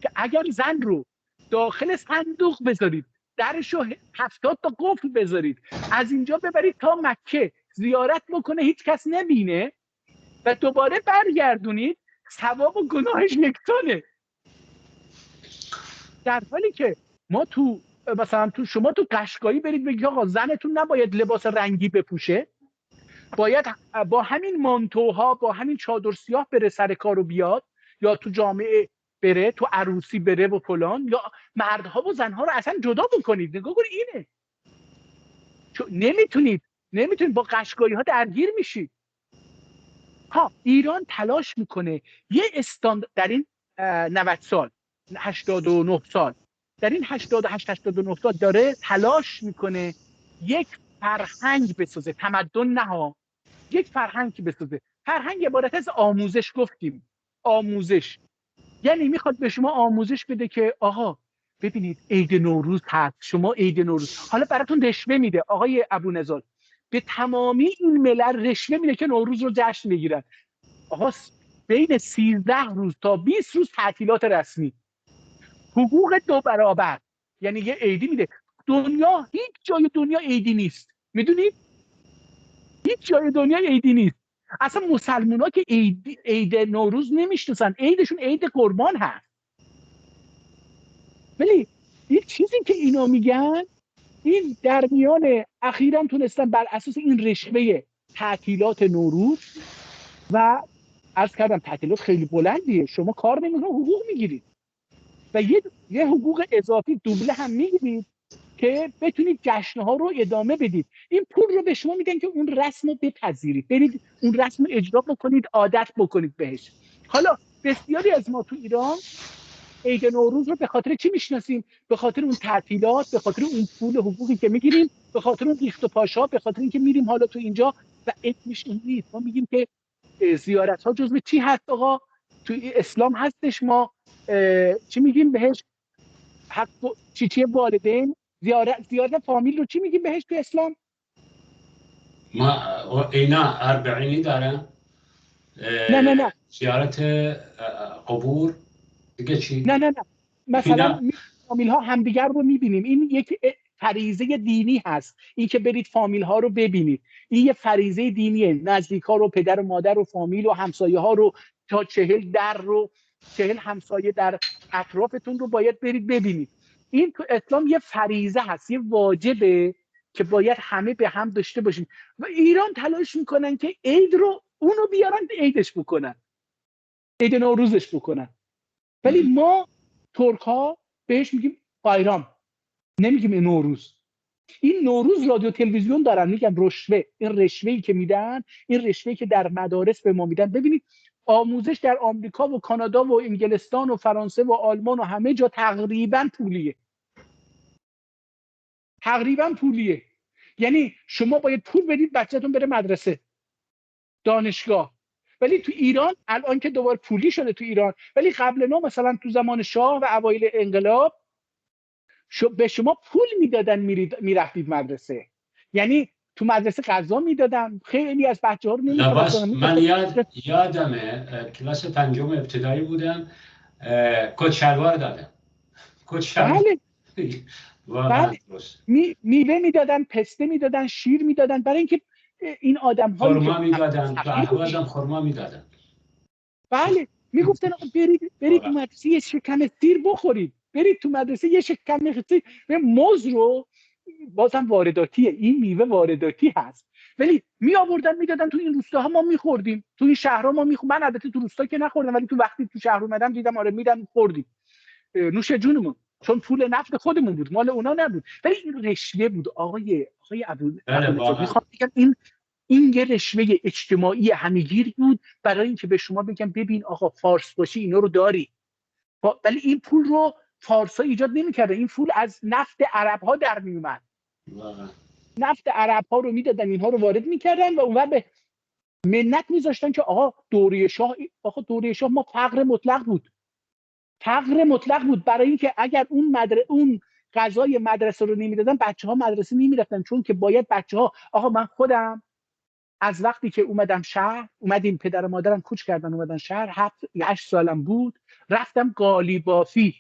که اگر زن رو داخل صندوق بذارید، درشو 70 تا قفل بذارید، از اینجا ببرید تا مکه زیارت بکنه، هیچ کس نبینه و دوباره برگردونید، ثواب و گناهش یکسانه. در حالی که ما تو مثلا شما تو قشقایی برید بگید آقا زنتون نباید لباس رنگی بپوشه، باید با همین مانتوها، با همین چادر سیاه بره سر کارو بیاد، یا تو جامعه بره، تو عروسی بره و فلان، یا مردها و زنها رو اصلا جدا بکنید. نگاه کنید اینه، نمیتونید با قشقایی ها درگیر میشید. ایران تلاش میکنه یه در این 90 سال، 89 سال، در این 88-89 سال داره تلاش میکنه یک فرهنگ بسازه، تمدن نه، یک فرهنگ بسازه. فرهنگ عبارت از آموزش. گفتیم آموزش یعنی میخواد به شما آموزش بده که آقا ببینید عید نوروز هست، شما عید نوروز حالا براتون رشوه میده. آقای ابونضر به تمامی این ملل رشوه میده که نوروز رو جشن بگیرن. آقا بین 13 روز تا 20 روز تعطیلات رسمی، حقوق 2 برابر، یعنی یه عیدی میده. هیچ جای دنیا عیدی نیست، میدونید؟ هیچ جای دنیا عیدی نیست. اصلا مسلمونا که عید نوروز نمیشناسن، عیدشون عید قربان هست. ولی یک چیزی که اینا میگن، این در میان اخیراً تونستن بر اساس این رشوه تعطیلات نوروز و عرض کردم تعطیلات خیلی بلندیه، شما کار نمیکنید حقوق میگیرید و یه حقوق اضافی دوبله هم میگیرید که بتونید جشنها رو ادامه بدید. این پول رو به شما میدن که اون رسم رو بپذیرید، برید اون رسم رو اجرا بکنید، عادت بکنید بهش. حالا بسیاری از ما تو ایران عید نوروز رو به خاطر چی میشناسیم؟ به خاطر اون تعطیلات، به خاطر اون پول حقوقی که میگیریم، به خاطر اون ریخت و پاشا، به خاطر اینکه میریم حالا تو اینجا و اسمش این نیست. ما میگیم که زیارت ها جزء چی هست آقا؟ تو اسلام هستش، ما چی میگیم بهش؟ حق چی والدین، زیارت فامیل رو چی میگیم بهش تو اسلام؟ ما اینا اربعینی دارن. نه زیارت قبور دیگه چی؟ نه مثلا فامیل ها همدیگر رو میبینیم، این یک فریضه دینی هست، این که برید فامیل ها رو ببینید، این یه فریضه دینیه، نزدیک ها رو، پدر و مادر و فامیل و همسایه ها رو، تا 40 همسایه در اطرافتون رو باید برید ببینید. این تو اسلام یه فریضه هست، یه واجبه که باید همه به هم داشته باشیم. و ایران تلاش میکنن که عید رو اونو بیارن عیدش بکنن، عید نوروزش بکنن. ولی ما ترک ها بهش میگیم بایرام، نمیگیم نوروز. این نوروز رادیو تلویزیون دارن میگن رشوه، این رشوه‌ای که میدن، این رشوه‌ای که در مدارس به ما میدن. ببینید آموزش در آمریکا و کانادا و انگلستان و فرانسه و آلمان و همه جا تقریبا پولیه، تقریبا پولیه. یعنی شما باید پول بدید بچه‌تون بره مدرسه، دانشگاه. ولی تو ایران الان که دوباره پولی شده تو ایران، ولی قبل ما مثلا تو زمان شاه و اوایل انقلاب به شما پول میدادن میرفتید مدرسه، یعنی تو مدرسه غذا میدادن. خیلی از بچه‌ها رو لباس نمی‌فرستادن. من یادمه کلاس 5 ابتدایی بودم، کت شلوار دادم، کت شلوار. بله واقعا بله، درست. میوه میدادن، پسته میدادن، شیر میدادن، برای اینکه این آدم هایی که خرما میدادن، تو فقیر اهوازم بودن، خرما میدادن. بله میگفتن آقا برید تو مدرسه یه شکم سیر بخورید، برید تو مدرسه یه شکم سیر. موز رو بازم وارداتیه، این میوه وارداتی هست، ولی می آوردن میدادن تو این روستاها، ما میخوردیم، تو این شهرها ما من البته تو روستا که نخوردم، ولی تو وقتی تو شهر اومدم دیدم آره میدن خوردیم، نوش جونمون، چون پول نفت خودمون بود، مال اونا نبود. ولی این رشوه بود آقای بله ابوالرضا. واقعا. میخوام بگم این یه رشوه اجتماعی همگیر بود برای اینکه به شما بگم ببین آقا فارس باشی اینا رو داری. ولی این پول رو فارسا ایجاد نمی‌کردن، این پول از نفت عرب‌ها در میومد. واقعا. نفت عرب‌ها رو میدادن، اینها رو وارد می‌کردن و اونور به منت می‌ذاشتن که آقا دوره شاه ما فقر مطلق بود، فقر مطلق بود. برای اینکه اگر اون غذای مدرسه رو نمیدادن بچه‌ها مدرسه نمیرفتن، چون که باید بچه‌ها، آقا من خودم از وقتی که اومدیم پدر و مادرم کوچ کردن اومدن شهر، 8 سالم بود، رفتم قالی بافی.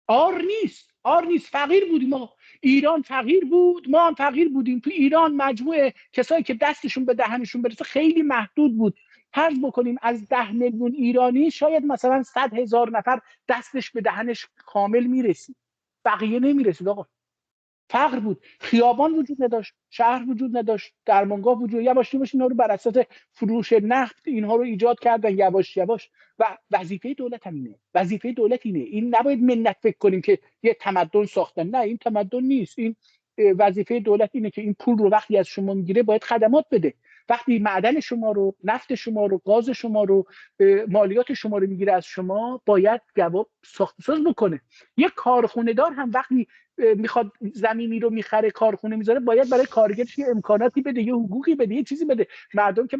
آر نیست، فقیر بودیم ما. ایران فقیر بود، ما هم فقیر بودیم. تو ایران مجموعه کسایی که دستشون به دهنشون برسه خیلی محدود بود. فرض بکنیم از 10 میلیون ایرانی شاید مثلا 100,000 نفر دستش به دهنش کامل میرسید، بقیه نمیرسید. آقا فقر بود، خیابان وجود نداشت، شهر وجود نداشت، درمانگاه وجود، یواش یواش اینا رو بر اساس فروش نفت اینها رو ایجاد کردن یواش یواش. و وظیفه دولت اینه، این نباید منت فکر کنیم که یه تمدن ساختن، نه این تمدن نیست. این وظیفه دولت اینه که این پول رو وقتی از شما میگیره باید خدمات بده. وقتی معدن شما رو، نفت شما رو، گاز شما رو، مالیات شما رو میگیره از شما، باید ساخت ساز بکنه. یک کارخونه دار هم وقتی میخواد زمینی رو میخره، کارخونه میذاره، باید برای کارگرش یه امکاناتی بده، یه حقوقی بده، یه چیزی بده. مردم که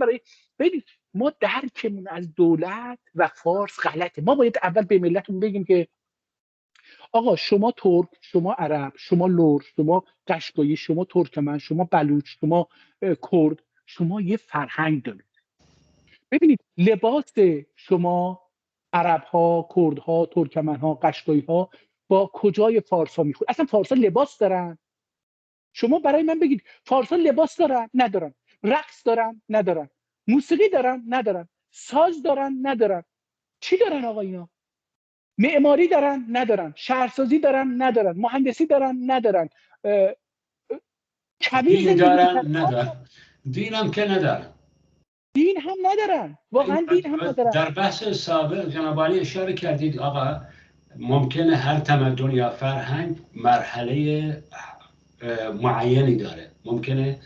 ببینید ما درکمون از دولت و فارس غلطه. ما باید اول به ملتون بگیم که آقا شما ترک، شما عرب، شما لور، شما قشقایی، شما ترکمن، شما بلوچ، شما کرد، شما یه فرهنگ دارید. ببینید لباس شما عرب ها، کرد ها، ترکمن ها، قشقایی ها با کجای فارس ها میخورد؟ اصلا فارس ها لباس دارن؟ شما برای من بگید فارسا لباس دارن ندارن، رقص دارن ندارن، موسیقی دارن ندارن، ساز دارن ندارن، چی دارن آقا اینا؟ معماری دارن ندارن، شهرسازی دارن ندارن، مهندسی دارن ندارن، کویر دین زندگی دارن میکنن، ندارن، دین هم که ندارن، دین هم ندارن، واقعا دین هم ندارن. در بحث سابق جناب عالی اشاره کردید آقا ممکنه هر تمدن یا فرهنگ مرحله معینی داره، ممکنه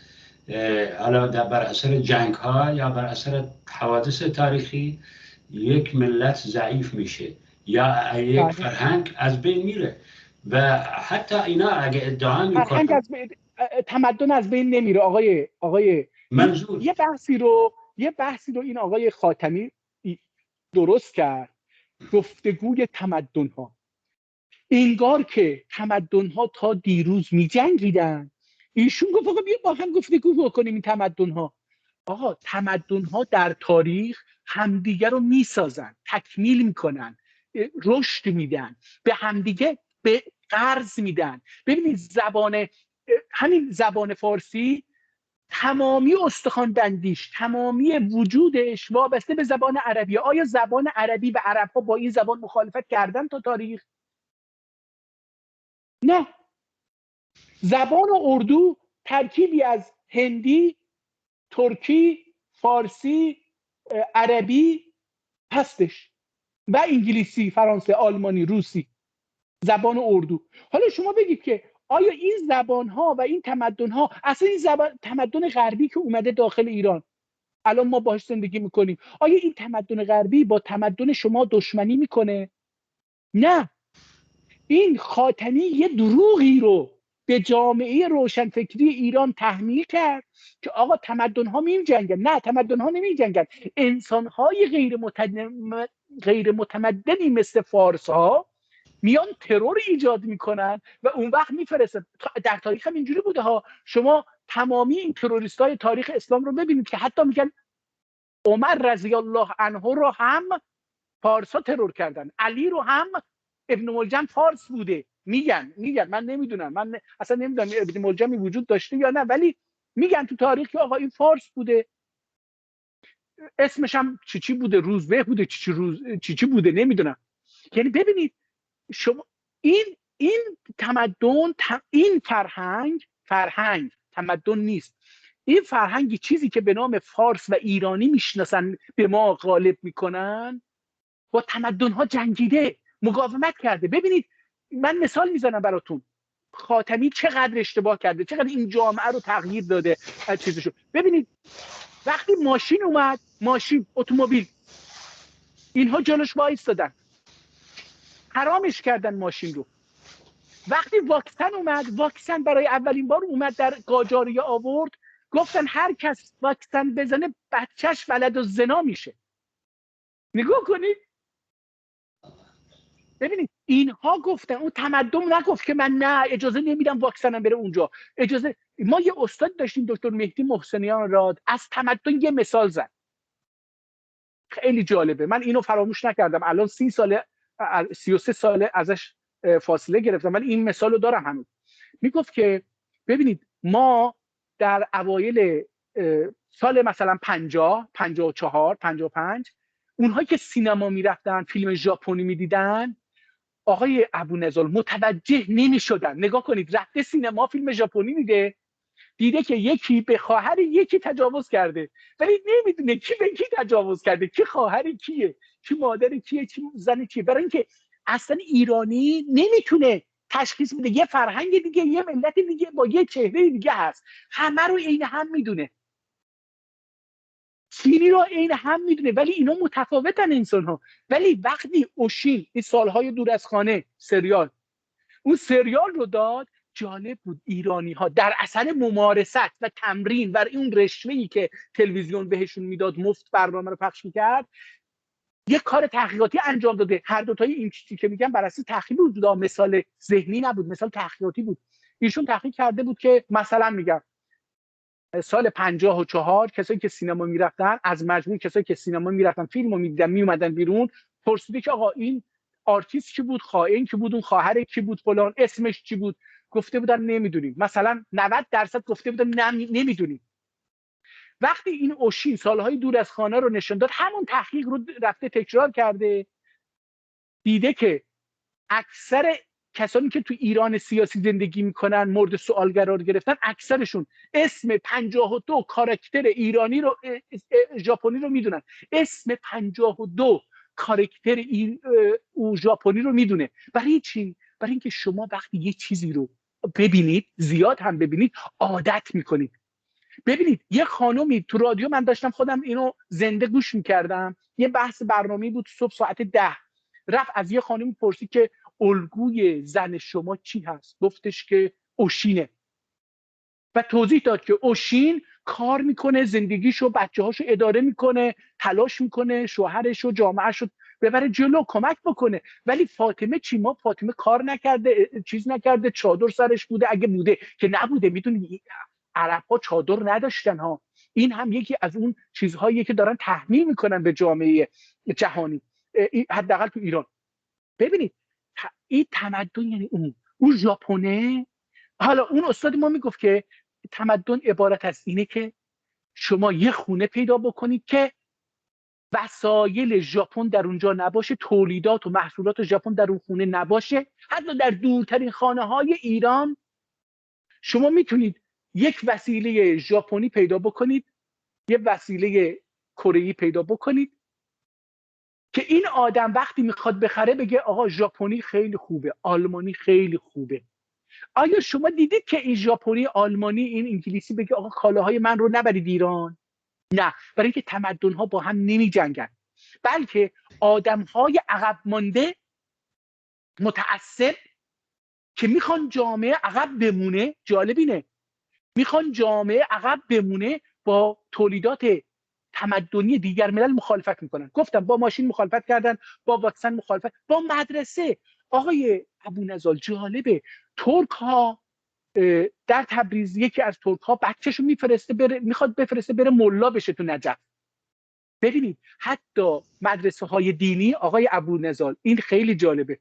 حالا بر اثر جنگ ها یا بر اثر حوادث تاریخی یک ملت ضعیف میشه یا یک فرهنگ از بین میره و حتی اینا اگه ادعا میکنن تمدن از بین نمیره. آقای منظور یه بحثی رو این آقای خاتمی درست کرد، گفتگوی تمدن ها. انگار که تمدن ها تا دیروز می جنگیدن، ایشون گفت آقا بیا با هم گفتگو بکنیم این تمدن ها. آقا تمدن ها در تاریخ همدیگه رو میسازن، تکمیل میکنن، رشد میدن، به همدیگه به قرض میدن. ببینید همین زبان فارسی تمامی استخوان بندیش، تمامی وجودش وابسته به زبان عربی. آیا زبان عربی و عرب ها با این زبان مخالفت کردن تا تاریخ؟ نه. زبان اردو ترکیبی از هندی، ترکی، فارسی، عربی هستش و انگلیسی، فرانسه، آلمانی، روسی. زبان اردو. حالا شما بگید که آیا این زبان ها و این تمدن ها، اصلا این تمدن غربی که اومده داخل ایران الان ما باهاش زندگی میکنیم، آیا این تمدن غربی با تمدن شما دشمنی میکنه؟ نه. این خاتمی یه دروغی رو به جامعه روشنفکری ایران تحمیل کرد که آقا تمدن ها می جنگن. نه، تمدن ها نمی جنگن. انسان های غیر متمدنی مثل فارس ها میان ترور ایجاد میکنن و اون وقت میفرستن. در تاریخ هم اینجوری بوده ها. شما تمامی این تروریست های تاریخ اسلام رو ببینید که حتی میگن عمر رضی الله عنه رو هم فارسا ترور کردن، علی رو هم ابن ملجم فارس بوده. میگن من نمیدونم، من اصلا نمیدونم ابن ملجمی وجود داشته یا نه، ولی میگن تو تاریخ که آقا این فارس بوده، اسمش هم چی بوده، روزبه بوده، چی بوده، نمیدونم. یعنی ببینید شما این تمدن، این فرهنگ تمدن نیست. این فرهنگی چیزی که به نام فارس و ایرانی میشناسن به ما غالب میکنن، با تمدن ها جنگیده، مقاومت کرده. ببینید من مثال میزنم براتون، خاتمی چقدر اشتباه کرده، چقدر این جامعه رو تغییر داده از چیزشو. ببینید وقتی ماشین اومد، اتومبیل، اینها جلوش وایستادن، حرامش کردن ماشین رو. وقتی واکسن اومد، واکسن برای اولین بار اومد در قاجاریه آورد، گفتن هر کس واکسن بزنه بچهش ولد و زنا میشه. نگاه کنید، ببینید اینها گفتن، اون تمدن نگفت که من نه اجازه نمیدم واکسنم بره اونجا. ما یه استاد داشتیم دکتر مهدی محسنیان راد، از تمدن یه مثال زد خیلی جالبه، من اینو فراموش نکردم. الان 33 ساله ازش فاصله گرفتم ولی این مثال رو دارم هنوز. میگفت که ببینید ما در اوایل سال مثلا 54 55 اونهایی که سینما میرفتن فیلم ژاپنی میدیدن، آقای ابونضر متوجه نمیشدن. نگاه کنید، رفته سینما فیلم ژاپنی دیده که یکی به خواهر یکی تجاوز کرده ولی نمیدونه کی به کی تجاوز کرده، کی خواهر کیه، کی مادر کیه، کی زن کیه. برای اینکه اصلا ایرانی نمیتونه تشخیص بده یه فرهنگ دیگه، یه ملت دیگه با یه چهره دیگه هست، همه رو عین هم میدونه. چینی رو عین هم میدونه ولی اینا متفاوتن انسان ها. ولی وقتی اوشین این سالهای دور از خانه اون سریال رو داد، جالب بود. ایرانی ها در اثر ممارست و تمرین و اون رشوه‌ای که تلویزیون بهشون میداد، مفت برنامه رو پخش میکرد، یک کار تحقیقاتی انجام داده. هر دوتای این چیزی که میگم بر اساس تحقیق بود، مثال ذهنی نبود، مثال تحقیقاتی بود. ایشون تحقیق کرده بود که مثلا میگم سال 54 کسایی که سینما میرفتن، از مجموع کسایی که سینما میرفتن فیلمو میدیدن میومدن بیرون، پرسیده که آقا این آرتیست کی بود، خائن کی بود، اون خواهر کی بود، فلان اسمش چی بود، گفته بودن نمیدونیم. مثلا 90% گفته بودن نمیدونیم. وقتی این اوشین سالهای دور از خانه رو نشون داد، همون تحقیق رو رفته تکرار کرده، دیده که اکثر کسانی که تو ایران سیاسی زندگی میکنن مورد سوال قرار گرفتن، اکثرشون اسم 52 کاراکتر ایرانی رو ژاپنی رو میدونن. اسم 52 کاراکتر او ژاپنی رو میدونه. برای چی؟ برای اینکه شما وقتی یه چیزی رو ببینید، زیاد هم ببینید، عادت میکنید. ببینید یه خانومی تو رادیو، من داشتم خودم اینو زنده گوش میکردم، یه بحث برنامه‌ای بود صبح ساعت 10، رفت از یه خانومی پرسید که الگوی زن شما چی هست؟ گفتش که اوشینه و توضیح داد که اوشین کار میکنه، زندگیشو بچه‌هاشو اداره میکنه، تلاش میکنه شوهرشو جامعهشو ببره جلو، کمک بکنه. ولی فاطمه چی؟ ما فاطمه کار نکرده، چیز نکرده، چادر سرش بوده، اگه بوده که نبوده. میدونی عرب‌ها چادر نداشتن ها. این هم یکی از اون چیزهایی که دارن تحمیل میکنن به جامعه جهانی، حداقل تو ایران. ببینید این تمدن یعنی اون ژاپنه. حالا اون استاد ما میگفت که تمدن عبارت از اینه که شما یه خونه پیدا بکنید که وسایل ژاپن در اونجا نباشه، تولیدات و محصولات ژاپن در اون خونه نباشه. حتی در دورترین خانه‌های ایران شما میتونید یک وسیله ژاپنی پیدا بکنید، یه وسیله کره‌ای پیدا بکنید که این آدم وقتی میخواد بخره بگه آقا ژاپنی خیلی خوبه، آلمانی خیلی خوبه. آیا شما دیدید که این ژاپنی، آلمانی، این انگلیسی بگه آقا کالاهای من رو نبرید ایران؟ نه، برای اینکه تمدن‌ها با هم نمی‌جنگن، بلکه آدم‌های عقب مانده متعصب که میخوان جامعه عقب بمونه، جالب اینه، میخوان جامعه عقب بمونه، با تولیدات تمدنی دیگر ملل مخالفت میکنن. گفتم با ماشین مخالفت کردن، با واکسن مخالفت، با مدرسه. آقای ابونضال جالبه، ترک ها در تبریز یکی از ترک ها بچه‌شو میفرسته میخواد بفرسته بره ملا بشه تو نجف. ببینید حتی مدرسه های دینی، آقای ابونضال این خیلی جالبه،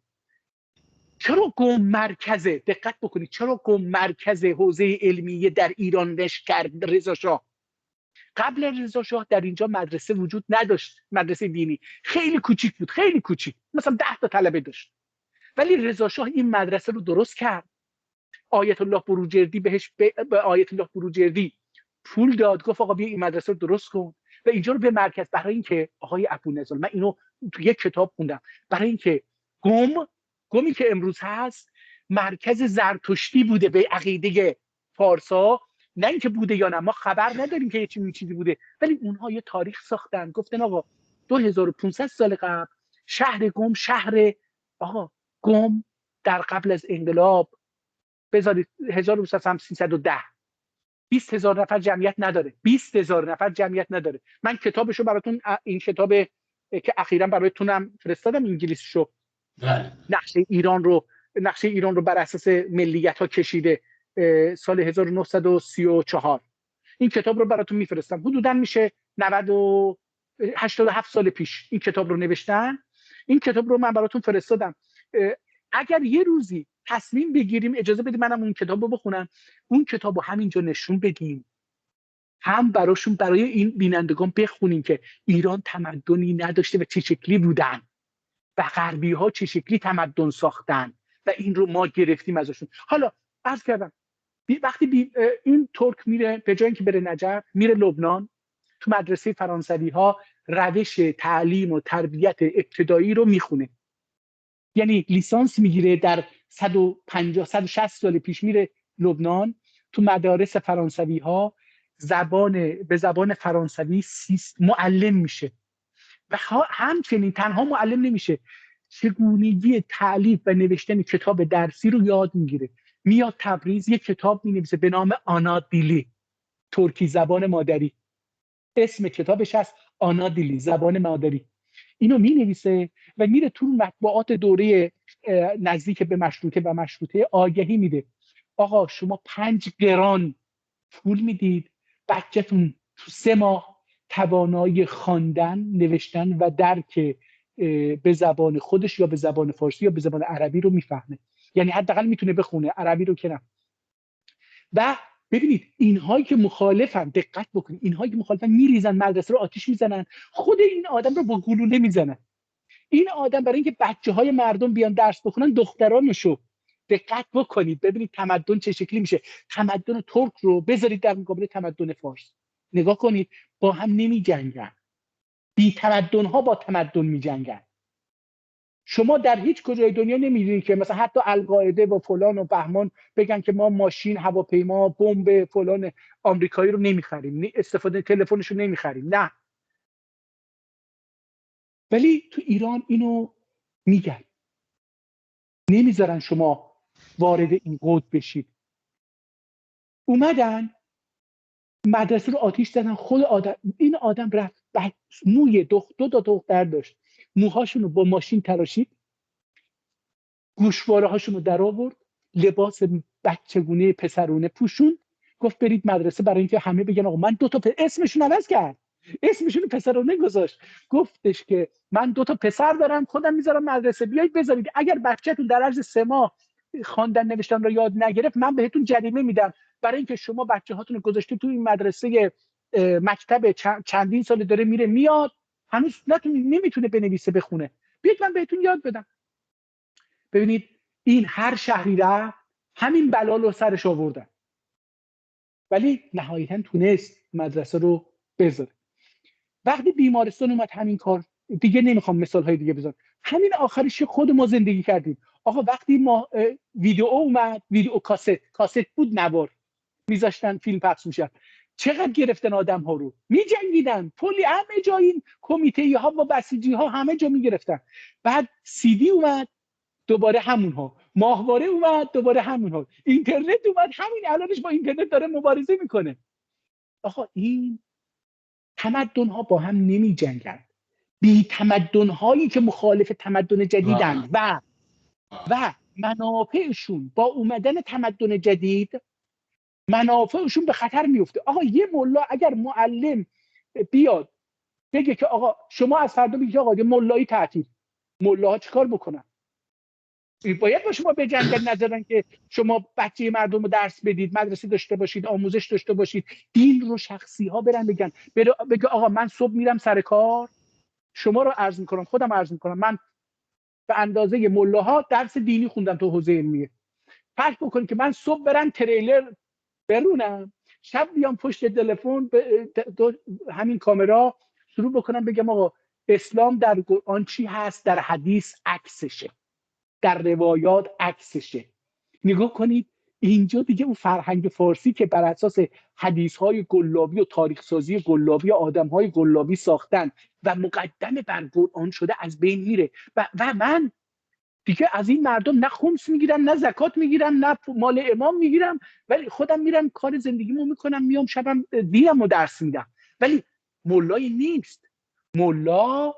چرا قم مرکزه، دقت بکنید، چرا قم مرکز حوزه علمیه در ایران نشأت کرد رضا شاه؟ قبل رضا شاه در اینجا مدرسه وجود نداشت، مدرسه دینی خیلی کوچیک بود، خیلی کوچیک، مثلا 10 تا طلبه داشت. ولی رضا شاه این مدرسه رو درست کرد. آیت الله بروجردی بهش به آیت الله بروجردی پول داد، گفت آقا بیا این مدرسه رو درست کن و اینجا رو به مرکز. برای اینکه آقای ابونضال، من اینو تو یک کتاب خوندم، برای اینکه قمی که امروز هست مرکز زرتشتی بوده به عقیده فارسا، نه اینکه بوده یا نه، ما خبر نداریم که یه چیزی بوده، ولی اونها یه تاریخ ساختن، گفتن آقا 2500 سال قبل شهر قم در قبل از انقلاب بذارید 1310 20,000 نفر جمعیت نداره، 20,000 نفر جمعیت نداره. من کتابشو براتون، این کتاب که اخیراً براتونم فرستادم انگلیسیشو، نقشه ایران رو بر اساس ملیت ها کشیده، سال 1934. این کتاب رو براتون میفرستم، حدوداً میشه 87 سال پیش این کتاب رو نوشتن. این کتاب رو من براتون فرستادم. اگر یه روزی تصمیم بگیریم، اجازه بدید منم اون کتاب رو بخونم، اون کتاب رو همینجا نشون بدیم، هم براشون، برای این بینندگان بخونیم که ایران تمدنی نداشته و چه شکلی بودن و غربی ها چه شکلی تمدن ساختن و این رو ما گرفتیم ازشون. حالا عرض کردم وقتی این ترک میره، به جای اینکه بره نجف میره لبنان، تو مدرسه فرانسوی ها روش تعلیم و تربیت ابتدایی رو میخونه، یعنی لیسانس میگیره در 150-160 سال پیش میره لبنان، تو مدارس فرانسوی ها به زبان فرانسوی معلم میشه و همچنین تنها معلم نمیشه، چگونگی تألیف و نوشتن کتاب درسی رو یاد میگیره. میاد تبریز یک کتاب مینویسه به نام آنا دیلی، ترکی زبان مادری، اسم کتابش هست آنا دیلی، زبان مادری. اینو مینویسه و میره تو مطبوعات دوره نزدیک به مشروطه آگهی میده، آقا شما 5 قران پول میدید، بچه‌تون تو 3 ماه توانایی خواندن، نوشتن و درک به زبان خودش یا به زبان فارسی یا به زبان عربی رو میفهمه، یعنی حداقل میتونه بخونه، عربی رو که نه. و ببینید اینهایی که مخالفن، دقت بکنید، اینهایی که مخالفن میریزن مدرسه رو آتیش میزنن، خود این آدم رو با گلوله میزنن. این آدم برای اینکه بچه‌های مردم بیان درس بخونن دخترانشو، دقت بکنید ببینید تمدن چه شکلی میشه. تمدن ترک رو بذارید در مقابل تمدن فارس، نگاه کنید با هم نمی‌جنگن. بی تمدن ها با تمدن می‌جنگن. شما در هیچ کجای دنیا نمی‌بینید که مثلا حتی القاعده و فلان و بهمان بگن که ما ماشین، هواپیما، بمب فلان آمریکایی رو نمی‌خریم، استفاده تلفنش رو نمی‌خریم. نه. ولی تو ایران اینو میگن، نمیذارن شما وارد این قوت بشید. اومدن مدرسه رو آتیش زدن. خود این آدم رفت موی دو تا دختر داشت، موهاشون رو با ماشین تراشید، گوشواره هاشون رو در آورد، لباس بچگونه پسرونه پوشون، گفت برید مدرسه، برای اینکه همه بگن آقا من اسمشون عوض کرد، اسمشون پسرونه گذاشت، گفتش که من 2 پسر دارم، خودم میذارم مدرسه، بیایید بذارید، اگر بچه‌تون در عرض 3 ماه خواندن نوشتن رو یاد نگرفت من بهتون جریمه میدم، برای اینکه شما بچه‌هاتون رو گذاشتید تو این مدرسه مکتب چندین سال داره میره میاد، هنوز نمیتونه بنویسه بخونه، بیایید من بهتون یاد بدم. ببینید این هر شهری رفت همین بلا رو سرش آوردن، ولی نهایتاً تونست مدرسه رو بذاره. وقتی بیمارستان اومد همین کار، دیگه نمیخوام مثال های دیگه بزنم، همین آخرش خود ما زندگی کردیم. آقا وقتی ما ویدیو اومد، ویدیو کاست بود، نوار میذاشتن فیلم پخش میشد، چقدر گرفتن آدم ها رو، میجنگیدن، کلی همه جا این کمیته ها و بسیجی ها همه جا میگرفتن. بعد سی دی اومد، دوباره همونها، ماهواره اومد، دوباره همونها، اینترنت اومد، همین الانش با اینترنت داره مبارزه میکنه. آقا این تمدن ها با هم نمی جنگن، بی تمدن هایی که مخالف تمدن جدیدن و منافعشون با اومدن تمدن جدید منافعشون به خطر میفته. آقا یه ملا اگر معلم بیاد بگه که آقا شما از فردا بگید آقا یه ملایی تعطیل، ملاها چیکار بکنن؟ باید با شما بجنگن، نذارن که شما بچه مردم رو درس بدید، مدرسه داشته باشید، آموزش داشته باشید. دین رو شخصی ها برن بگن، بگه آقا من صبح میرم سر کار، شما رو عرض میکنم، خودم عرض میکنم، من به اندازه ملاها درس دینی خوندم تو حوزه علمیه، فرض بکنید که من صبح برم تریلر برونم، شب بیام پشت تلفن همین کامرا شروع بکنم بگم آقا اسلام در قرآن چی هست، در حدیث عکسشه، در روایات عکسشه. نگاه کنید اینجا دیگه اون فرهنگ فارسی که بر اساس حدیث‌های گلابی و تاریخ سازی گلابی آدم‌های گلابی ساختن و مقدم بر قرآن شده از بین میره و من دیگه از این مردم نه خمس میگیرم، نه زکات میگیرم، نه مال امام میگیرم، ولی خودم میرم کار زندگیمو میکنم، میام شبم دینمو درس میدم. ولی مولای نیست. مولا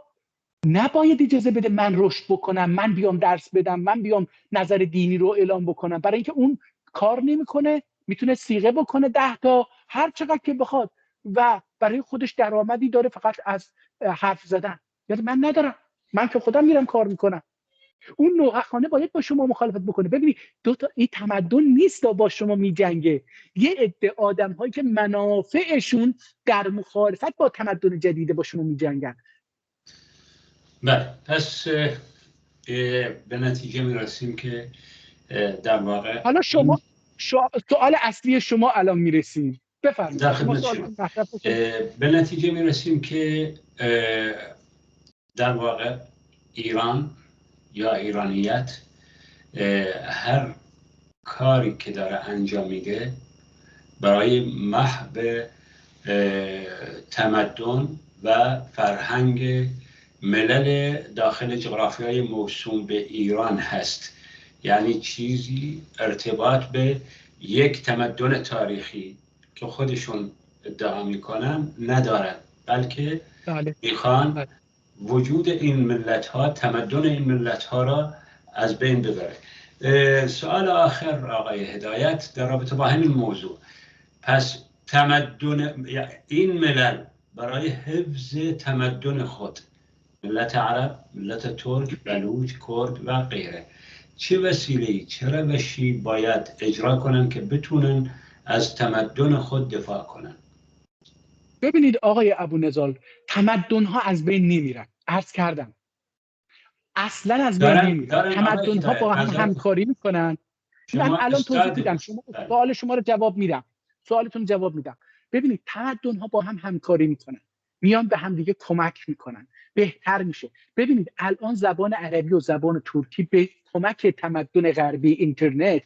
نباید اجازه بده من رشد بکنم، من بیام درس بدم، من بیام نظر دینی رو اعلام بکنم، برای اینکه اون کار نمیکنه، میتونه صیغه بکنه 10 تا هر چقدر که بخواد و برای خودش درآمدی داره فقط از حرف زدن. یعنی من ندارم، من که خودم میرم کار میکنم. اون نوحخانه باید با شما مخالفت بکنه. ببینید این تمدن نیست با شما میجنگه، یه عده آدم هایی که منافعشون در مخالفت با تمدن جدید با شما میجنگن. بله، پس به نتیجه میرسیم که در واقع حالا شما سوال اصلی شما الان میرسیم، بفرمایید. در خدمت شما. به نتیجه میرسیم که در واقع ایران یا ایرانیت هر کاری که داره انجام میده برای محو تمدن و فرهنگ ملل داخل جغرافیای موسوم به ایران هست، یعنی چیزی ارتباط به یک تمدن تاریخی که خودشون ادعا میکنن ندارن، بلکه میخوان وجود این ملت ها، تمدن این ملت ها را از بین ببره. سوال آخر آقای هدایت در رابطه با همین موضوع، پس تمدن این ملل برای حفظ تمدن خود ملت عرب، ملت ترک، بلوچ، کرد و غیره، چه وسیله‌ای، چه روشی باید اجرا کنن که بتونن از تمدن خود دفاع کنن؟ ببینید آقای ابونضال، تمدن‌ها از بین نمیرن، عرض کردم اصلا از بین نمیرن. دارن آقای تمدن‌ها هدایت، با هم همکاری میکنن. من شما الان توضیح میدم، استاد. شما بله. سوال شما رو جواب میدم، سوالتون جواب میدم. ببینید تمدن‌ها با هم همکاری میکنن، میان به هم دیگه کمک میکنن، بهتر میشه. ببینید الان زبان عربی و زبان ترکی به کمک تمدن غربی اینترنت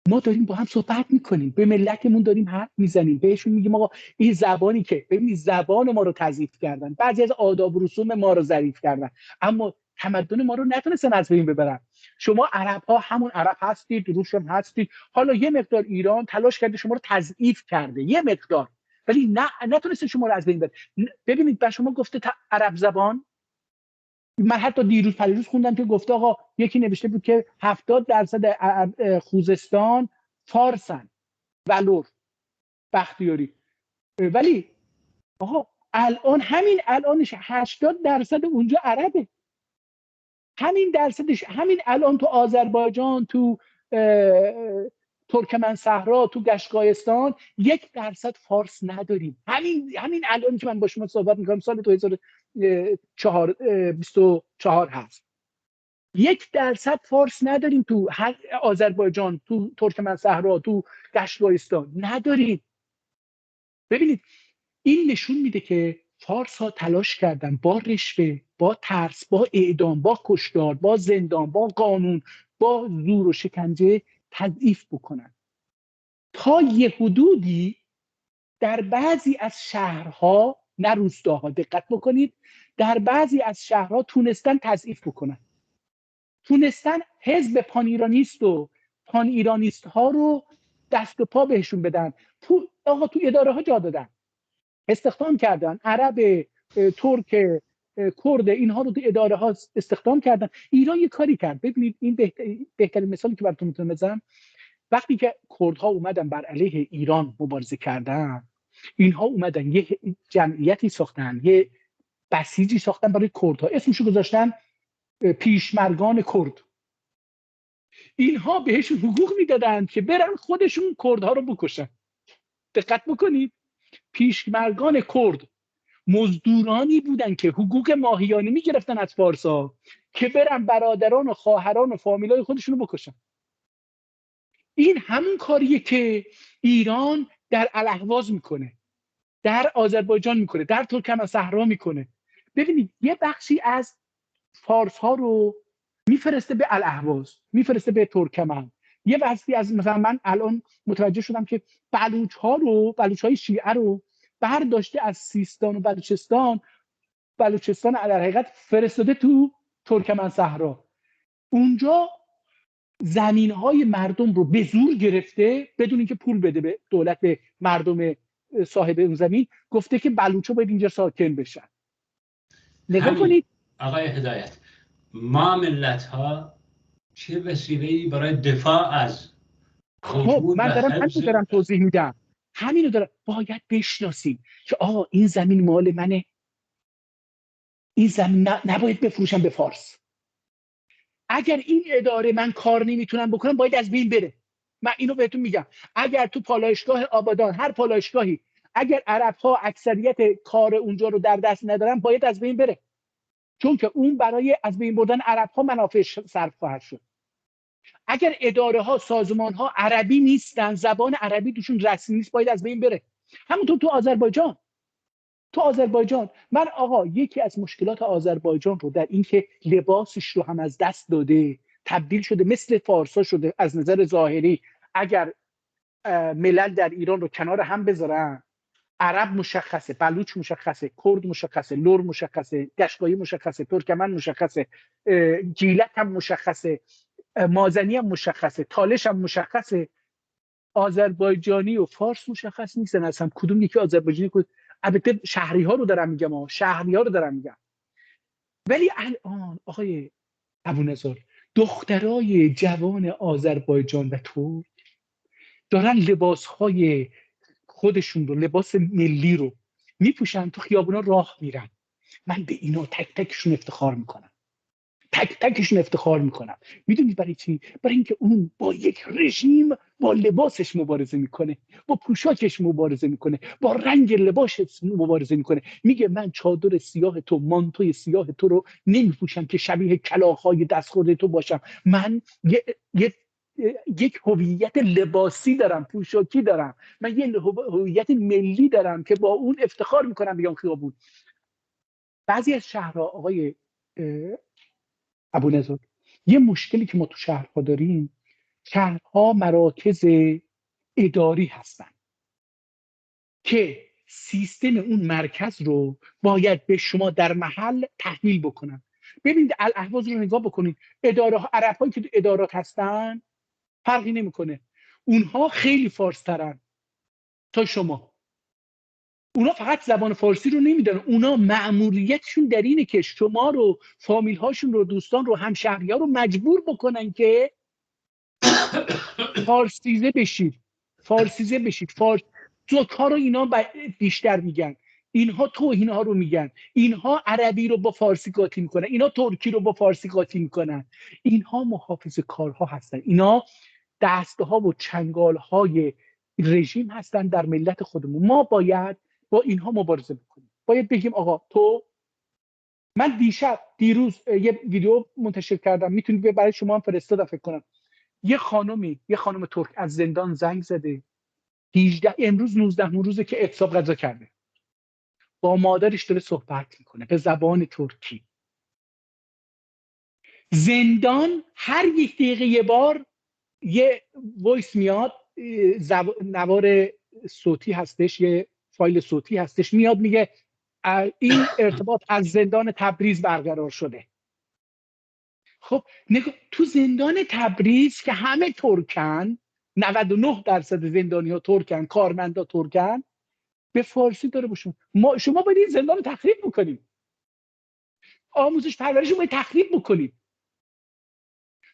ما داریم با هم صحبت میکنیم، به ملتمون داریم حرف میزنیم، بهشون میگیم آقا این زبانی که ببینید زبان ما رو تضعیف کردن، بعضی از آداب و رسوم ما رو ضعیف کردن، اما تمدن ما رو نتونستن از بین ببرن. شما عرب ها همون عرب هستید، روش هم هستید، حالا یه مقدار ایران تلاش کرده شما رو تضعیف کرده، یه مقدار، ولی نه نتونسته شما رو از بین ببره. ببینید به شما گفته عرب زبان، من حتی دیروز پریروز خوندم که گفته آقا یکی نوشته بود که 70% خوزستان فارسن، ولور، بختیاری، ولی آقا الان همین الانش 80% اونجا عربه، همین درصدش، همین الان تو آذربایجان، تو ترکمن صحرا، تو قشقایستان 1% فارس نداریم. همین الان که من با شما صحبت میکنم سال 2024 هست، 1% فارس نداریم تو آذربایجان، تو ترکمن صحرا، تو قشقایستان نداریم. ببینید این نشون میده که فارس ها تلاش کردن با رشوه، با ترس، با اعدام، با کشتار، با زندان، با قانون، با زور و شکنجه تضعیف بکنن. تا یه حدودی در بعضی از شهرها، نه روستاها، دقت بکنید، در بعضی از شهرها تونستن تضعیف بکنن، تونستن حزب پان ایرانیست و پان ایرانیست ها رو دست و پا بهشون بدن. آقا تو اداره ها جا دادن، استخدام کردن، عرب، ترک، کرد، اینها رو تو اداره ها استخدام کردن. ایران یه کاری کرد، ببینید این بهترین مثالی که براتون میتونم بزنم، وقتی که کردها اومدن بر علیه ایران مبارزه کردن، اینها اومدن یه جمعیتی ساختن، یه بسیجی ساختن برای کردها، اسمشو گذاشتن پیشمرگان کرد. اینها بهشون حقوق میدادن که برن خودشون کردها رو بکشن. دقت بکنید، پیشمرگان کرد مزدورانی بودن که حقوق ماهیانه میگرفتن از فارسا که برن برادران و خواهران و فامیلای خودشون رو بکشن. این همون کاریه که ایران در الاهواز میکنه، در آذربایجان میکنه، در ترکمن صحرا میکنه. ببینید یه بخشی از فارس ها رو میفرسته به الاهواز، میفرسته به ترکمن. یه بخشی از، مثلا من الان متوجه شدم که بلوچ های شیعه رو برداشته از سیستان و بلوچستان در حقیقت فرستاده تو ترکمن صحرا، اونجا زمین های مردم رو به زور گرفته بدون اینکه پول بده به دولت، به مردم صاحب اون زمین، گفته که بلوچا باید اینجا ساکن بشن. نگاه کنید آقای هدایت، ما ملت ها چه وسیله‌ای برای دفاع از خب وجود من و دارم حفظ همینو دارم توضیح میدم، همینو دارم. باید بشناسیم که آقا این زمین مال منه، این زمین نباید بفروشم به فارس. اگر این اداره من کار نمیتونم بکنم باید از بین بره. من اینو بهتون میگم، اگر تو پالایشگاه آبادان، هر پالایشگاهی، اگر عرب ها اکثریت کار اونجا رو در دست ندارن باید از بین بره، چون که اون برای از بین بردن عرب ها منافع صرف خواهد شد. اگر اداره ها، سازمان ها عربی نیستن، زبان عربی توشون رسمی نیست، باید از بین بره. همونطور تو آذربایجان من آقا یکی از مشکلات آذربایجان رو در اینکه لباسش رو هم از دست داده، تبدیل شده مثل فارسا شده از نظر ظاهری. اگر ملل در ایران رو کنار هم بذارن، عرب مشخصه، بلوچ مشخصه، کرد مشخصه، لور مشخصه، قشقایی مشخصه، ترکمن مشخصه، گیلک هم مشخصه، مازنی هم مشخصه، تالش هم مشخصه، آذربایجانی و فارس مشخص نیستن اصلا کدوم یکی آذربایجانی کدوم. البته شهری ها رو دارم میگم، شهری ها رو دارم میگم. ولی الان آقای ابونضار، دخترای جوان آذربایجان و ترک دارن لباسهای خودشون رو، لباس ملی رو میپوشن، تو خیابونا راه میرن، من به اینا تک تکشون افتخار میکنم، تک تکشون افتخار میکنم. میدونید برای چی؟ برای اینکه اون با یک رژیم با لباسش مبارزه میکنه، با پوشاکش مبارزه میکنه، با رنگ لباسش مبارزه میکنه. میگه من چادر سیاه تو، مانتوی سیاه تو رو نمیپوشم که شبیه کلاغ‌های دستخورد تو باشم. من یک هویت لباسی دارم، پوشاکی دارم. من یه هویت ملی دارم که با اون افتخار میکنم بیام خیابون. بعضی از شهرها آقای ابوالنضر، یه مشکلی که ما تو شهرها داریم، شهرها مراکز اداری هستن که سیستم اون مرکز رو باید به شما در محل تحمیل بکنن. ببینید الاهواز رو نگاه بکنید، اداره ها، عرب هایی که تو ادارات هستن فرقی نمیکنه، اونها خیلی فارس ترن تا شما. اونا فقط زبان فارسی رو نمیدونن، اونا مأموریتشون در اینه که شما رو، فامیل هاشون رو، دوستان رو، همشهری ها رو مجبور بکنن که فارسیزه بشید. زوکا رو اینا بیشتر میگن، اینها توهین ها رو میگن، اینها عربی رو با فارسی قاطی میکنن، اینا ترکی رو با فارسی قاطی میکنن. اینها محافظه کارها هستن، اینا دسته ها و چنگال های رژیم هستن در ملت خودمون. ما باید با اینها مبارزه بکنیم. باید بگیم آقا من دیروز یه ویدیو منتشر کردم، میتونید برای شما هم فرستادم فکر کنم. یه خانم ترک از زندان زنگ زده، 18 امروز 19 روزه که اعتصاب قضا کرده، با مادرش داره صحبت میکنه به زبان ترکی. زندان هر یک دقیقه یه بار یه وایس میاد، نوار صوتی هستش، یه فایل صوتی هستش، میاد میگه این ارتباط از زندان تبریز برقرار شده. خب تو زندان تبریز که همه ترکن، 99% زندانی ها ترکن، کارمندا ترکن، به فارسی داره باشون. شما باید این زندان رو تخریب بکنید، آموزش پرورش رو باید تخریب بکنید.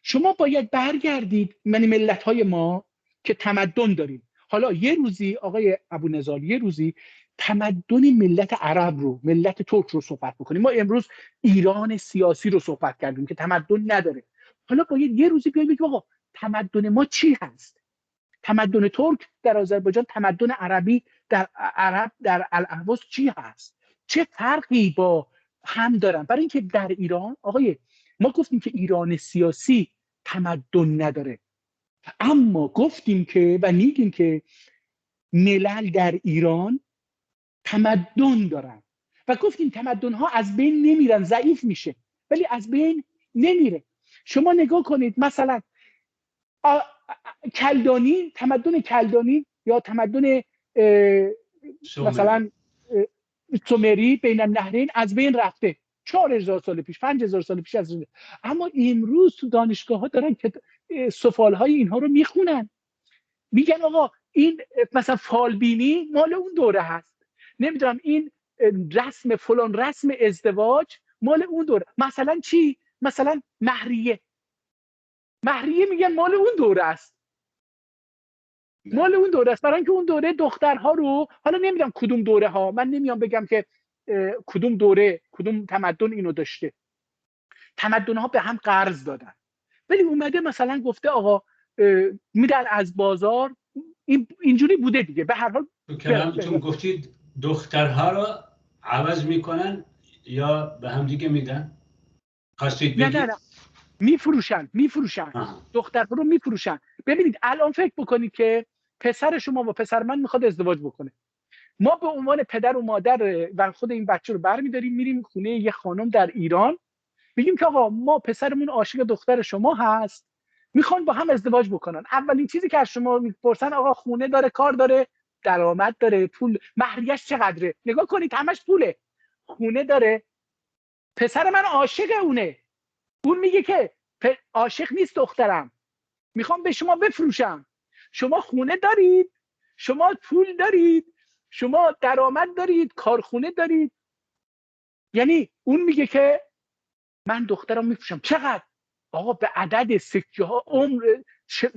شما باید برگردید، من ملت های ما که تمدن داریم. حالا یه روزی آقای ابوالنضر، یه روزی تمدن ملت عرب رو، ملت ترک رو صحبت بکنیم. ما امروز ایران سیاسی رو صحبت کردیم که تمدن نداره. حالا باید یه روزی بیایم بگیم آقا تمدن ما چی هست؟ تمدن ترک در آذربایجان، تمدن عربی در الاهواز چی هست؟ چه فرقی با هم دارن؟ برای اینکه در ایران ما گفتیم که ایران سیاسی تمدن نداره، اما گفتیم که و میگیم که ملل در ایران تمدن دارن و گفتیم تمدن ها از بین نمیرن، ضعیف میشه ولی از بین نمیره. شما نگاه کنید مثلا کلدانی، تمدن کلدانی یا تمدن مثلا سومری بین النهرین از بین رفته 4000 سال پیش، 5000 سال پیش از این. اما امروز تو دانشگاه ها دارن که سفال های اینها رو میخونن، میگن آقا این مثلا فالبینی مال اون دوره هست، نمیدونم این رسم فلان رسم ازدواج مال اون دوره. مثلا چی؟ مثلا مهریه میگن مال اون دوره است، مال اون دوره است. برای اینکه اون دوره دخترها رو، حالا نمیدونم کدوم دوره ها، من نمیام بگم که کدوم دوره کدوم تمدن اینو داشته، تمدن ها به هم قرض دادن، ولی اومده مثلا گفته آقا میدن از بازار، اینجوری بوده دیگه. به هر حال کلامتون گفتید دخترها رو عوض میکنن یا به هم دیگه میدن؟ خواستید بگید؟ نه میفروشن دخترها رو میفروشن. ببینید الان فکر بکنید که پسر شما و پسر من میخواد ازدواج بکنه، ما به عنوان پدر و مادر و خود این بچه رو برمیداریم میریم خونه یه خانم در ایران، میگیم که آقا ما پسرمون عاشق دختر شما هست، میخوان با هم ازدواج بکنن. اولین چیزی که از شما میپرسن آقا خونه داره، کار داره، درآمد داره، پول، مهریه‌اش چقدره؟ نگاه کنید همش پوله. خونه داره، پسر من عاشق اونه، اون میگه که عاشق نیست دخترم، میخوام به شما بفروشم. شما خونه دارید، شما پول دارید، شما درآمد دارید، کارخونه دارید. یعنی اون میگه که من دخترم میفروشم. چقدر؟ آقا به عدد سکه ها، عمر،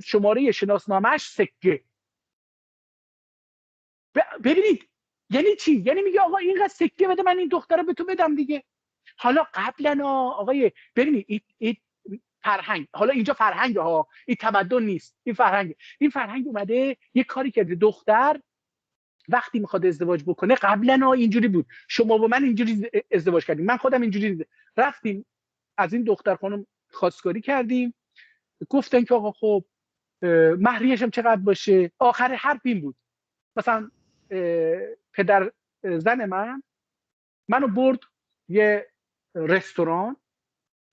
شماره شناسنامه‌اش سکه. ببینید یعنی چی؟ یعنی میگه آقا اینقدر سکه بده من این دختر رو به تو بدم دیگه. حالا قبلا آقای ببینید این فرهنگ، حالا اینجا فرهنگ ها، این تمدن نیست، این فرهنگ اومده یه کاری کرده. دختر وقتی میخواد ازدواج بکنه، قبلا اینجوری بود، شما با من اینجوری ازدواج کردیم، من خودم اینجوری رفتیم از این دختر خانم خواستگاری کردیم، گفتن که آقا خب مهریه‌ش هم چقدر باشه. آخر حرف این بود، مثلا پدر زن منو برد یه رستوران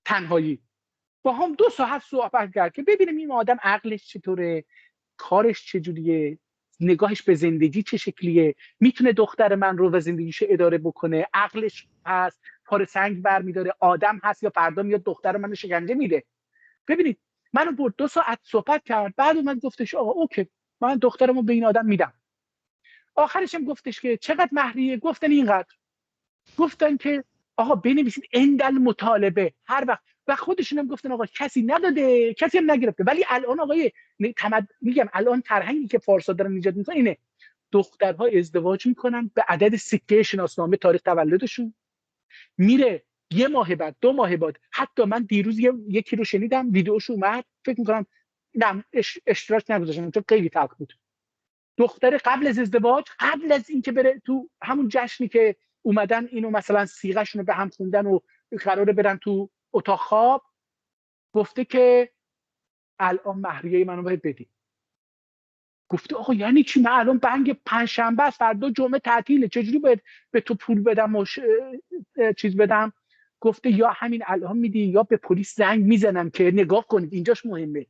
تنهایی، با هم 2 ساعت صحبت کرد که ببینیم این آدم عقلش چطوره، کارش چجوریه، نگاهش به زندگی چه شکلیه، میتونه دختر من رو و زندگیش اداره بکنه، عقلش هست، کار سنگ برمیداره، آدم هست یا فردا میاد دختر منو شکنجه میده. ببینید منو برد 2 ساعت صحبت کرد، بعد اومد گفتش آقا اوکی من دخترمو به این آدم میدم. آخرش هم گفتش که چقدر مهریه؟ گفتن اینقدر. گفتن که آقا بنویسید اندل مطالبه هر وقت، و خودشون هم گفتن آقا کسی نداده، کسی هم نگرفته. ولی الان آقای میگم الان فرهنگی که فارسا دارن ایجاد میکنن اینه، دخترها ازدواج میکنن به عدد سکه شناسنامه تاریخ تولدشون، میره 1 ماه بعد 2 ماه بعد. حتی من دیروز یکی رو شنیدم ویدیوش اومد، فکر میکنم نه اشتراک نگذاشتم چون خیلی تلخ بود. دختر قبل از ازدواج، قبل از اینکه بره تو همون جشنی که اومدن اینو مثلا صیغه‌شون رو به هم خوندن و قراره برن تو اتاق خواب، گفته که الان مهریه منو باید بدی. گفته آقا یعنی چی؟ من الان بنگ پنجشنبه است، فردا جمعه تعطیله، چجوری باید به تو پول بدم و چیز بدم؟ گفته یا همین الان میدی یا به پلیس زنگ میزنم که نگاه کنید اینجاش مهمه.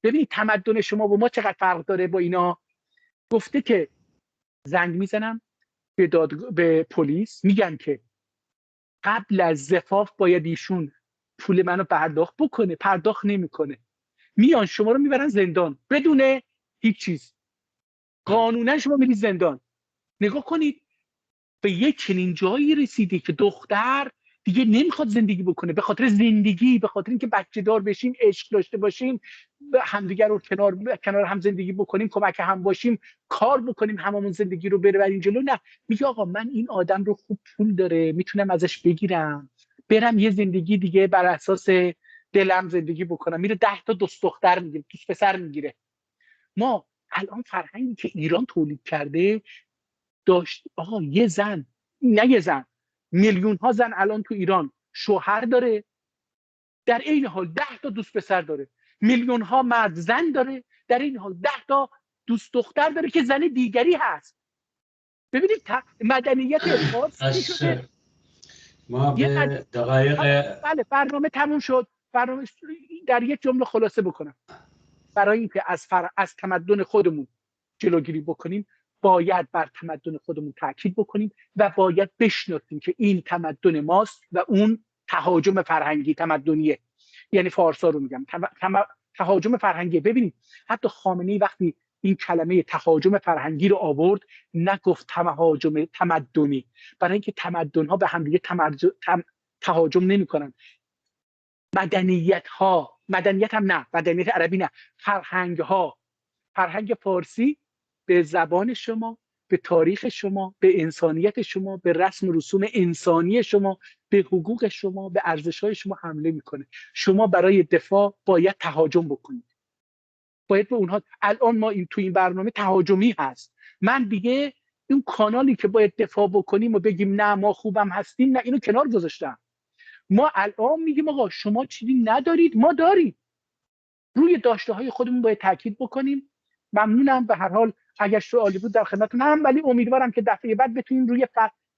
ببینید تمدن شما با ما چقدر فرق داره با اینا. گفته که زنگ میزنم به پلیس، میگن که قبل از زفاف باید ایشون پول منو پرداخت بکنه، پرداخت نمیکنه، میان شما رو میبرن زندان بدون هیچ چیز، قانونا شما میرید زندان. نگاه کنید به یک چنین جایی رسیده که دختر دیگه نمیخواد زندگی بکنه، به خاطر زندگی، به خاطر اینکه بچه دار بشیم، عشق داشته باشیم، همدیگر رو کنار هم زندگی بکنیم، کمک هم باشیم، کار بکنیم، هممون زندگی رو ببریم جلو. نه، میگه آقا من این آدم رو خوب پول داره میتونم ازش بگیرم برم یه زندگی دیگه بر اساس دلم زندگی بکنم، میره 10 تا دوست دختر میگیره، دوست پسر میگیره. ما الان فرهنگی که ایران تولید کرده داشت آقا یه زن، نه یه زن، میلیون ها زن الان تو ایران شوهر داره، در این حال 10 تا دوست پسر داره، میلیون ها مرد زن داره، در این حال 10 تا دوست دختر داره که زن دیگری هست. ببینید مدنیت فارسی شده. ما به دقایق بله برنامه تموم شد. برنامه در یک جمله خلاصه بکنم، برای اینکه از تمدن خودمون جلوگیری بکنیم باید بر تمدن خودمون تاکید بکنیم و باید بشناسیم که این تمدن ماست و اون تهاجم فرهنگی تمدنیه. یعنی فارسا رو میگم تهاجم فرهنگی. ببینید حتی خامنه‌ای وقتی این کلمه تهاجم فرهنگی رو آورد نگفت تهاجم تمدنی، برای اینکه تمدن‌ها به هم دیگه تهاجم نمی‌کنن. مدنیت هم نه، مدنیت عربی نه، فرهنگ فارسی به زبان شما، به تاریخ شما، به انسانیت شما، به رسم و رسوم انسانی شما، به حقوق شما، به ارزش‌های شما حمله میکنه. شما برای دفاع باید تهاجم بکنید، باید به اونها. الان ما تو این برنامه تهاجمی هست، من دیگه این کانالی که باید دفاع بکنیم و بگیم نه ما خوبم هستیم، نه، اینو کنار گذاشتم. ما الان میگیم آقا شما چیزی ندارید، ما داریم، روی داشته های خودمون باید تاکید بکنیم. ممنونم، به هر حال اگر سوالی بود در خدمتتون هم، ولی امیدوارم که دفعه بعد بتونیم روی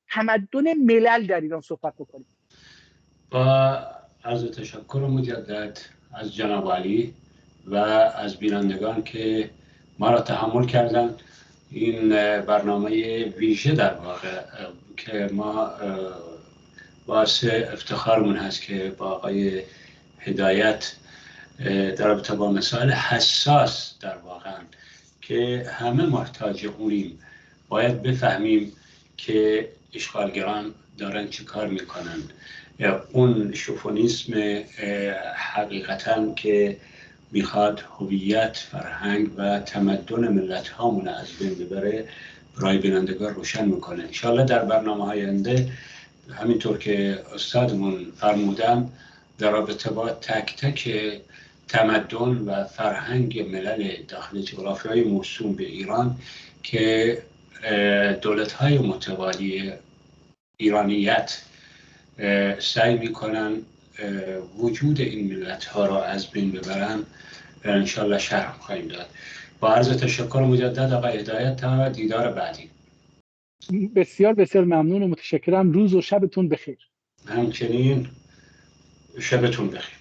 تمدن ملل در ایران صحبت بکنیم. با عرض تشکر مجدد از جناب علی و از بینندگان که ما را تحمل کردن. این برنامه ویژه در واقع که ما باعث افتخارمون هست که با آقای هدایت در رابطه با مسائل حساس در واقع که همه محتاج اونیم باید بفهمیم که اشغالگران دارن چی کار میکنن، یا اون شوفونیسم حقیقتا که میخواد هویت، فرهنگ و تمدن ملت هامون از بین ببره برای بینندگان روشن میکنه. انشالله در برنامه های آینده همینطور که استادمون فرمودن در رابطه با تک تک تمدن و فرهنگ ملل داخل جغرافیای موسوم به ایران که دولت‌های متوالی ایرانیت سعی میکنن وجود این ملت‌ها را از بین ببرن، انشالله شرح خواهیم داد. با عرض تشکر مجدد آقای هدایت تا دیدار بعدی. بسیار بسیار ممنون و متشکرم. روز و شبتون بخیر. همچنین شبتون بخیر.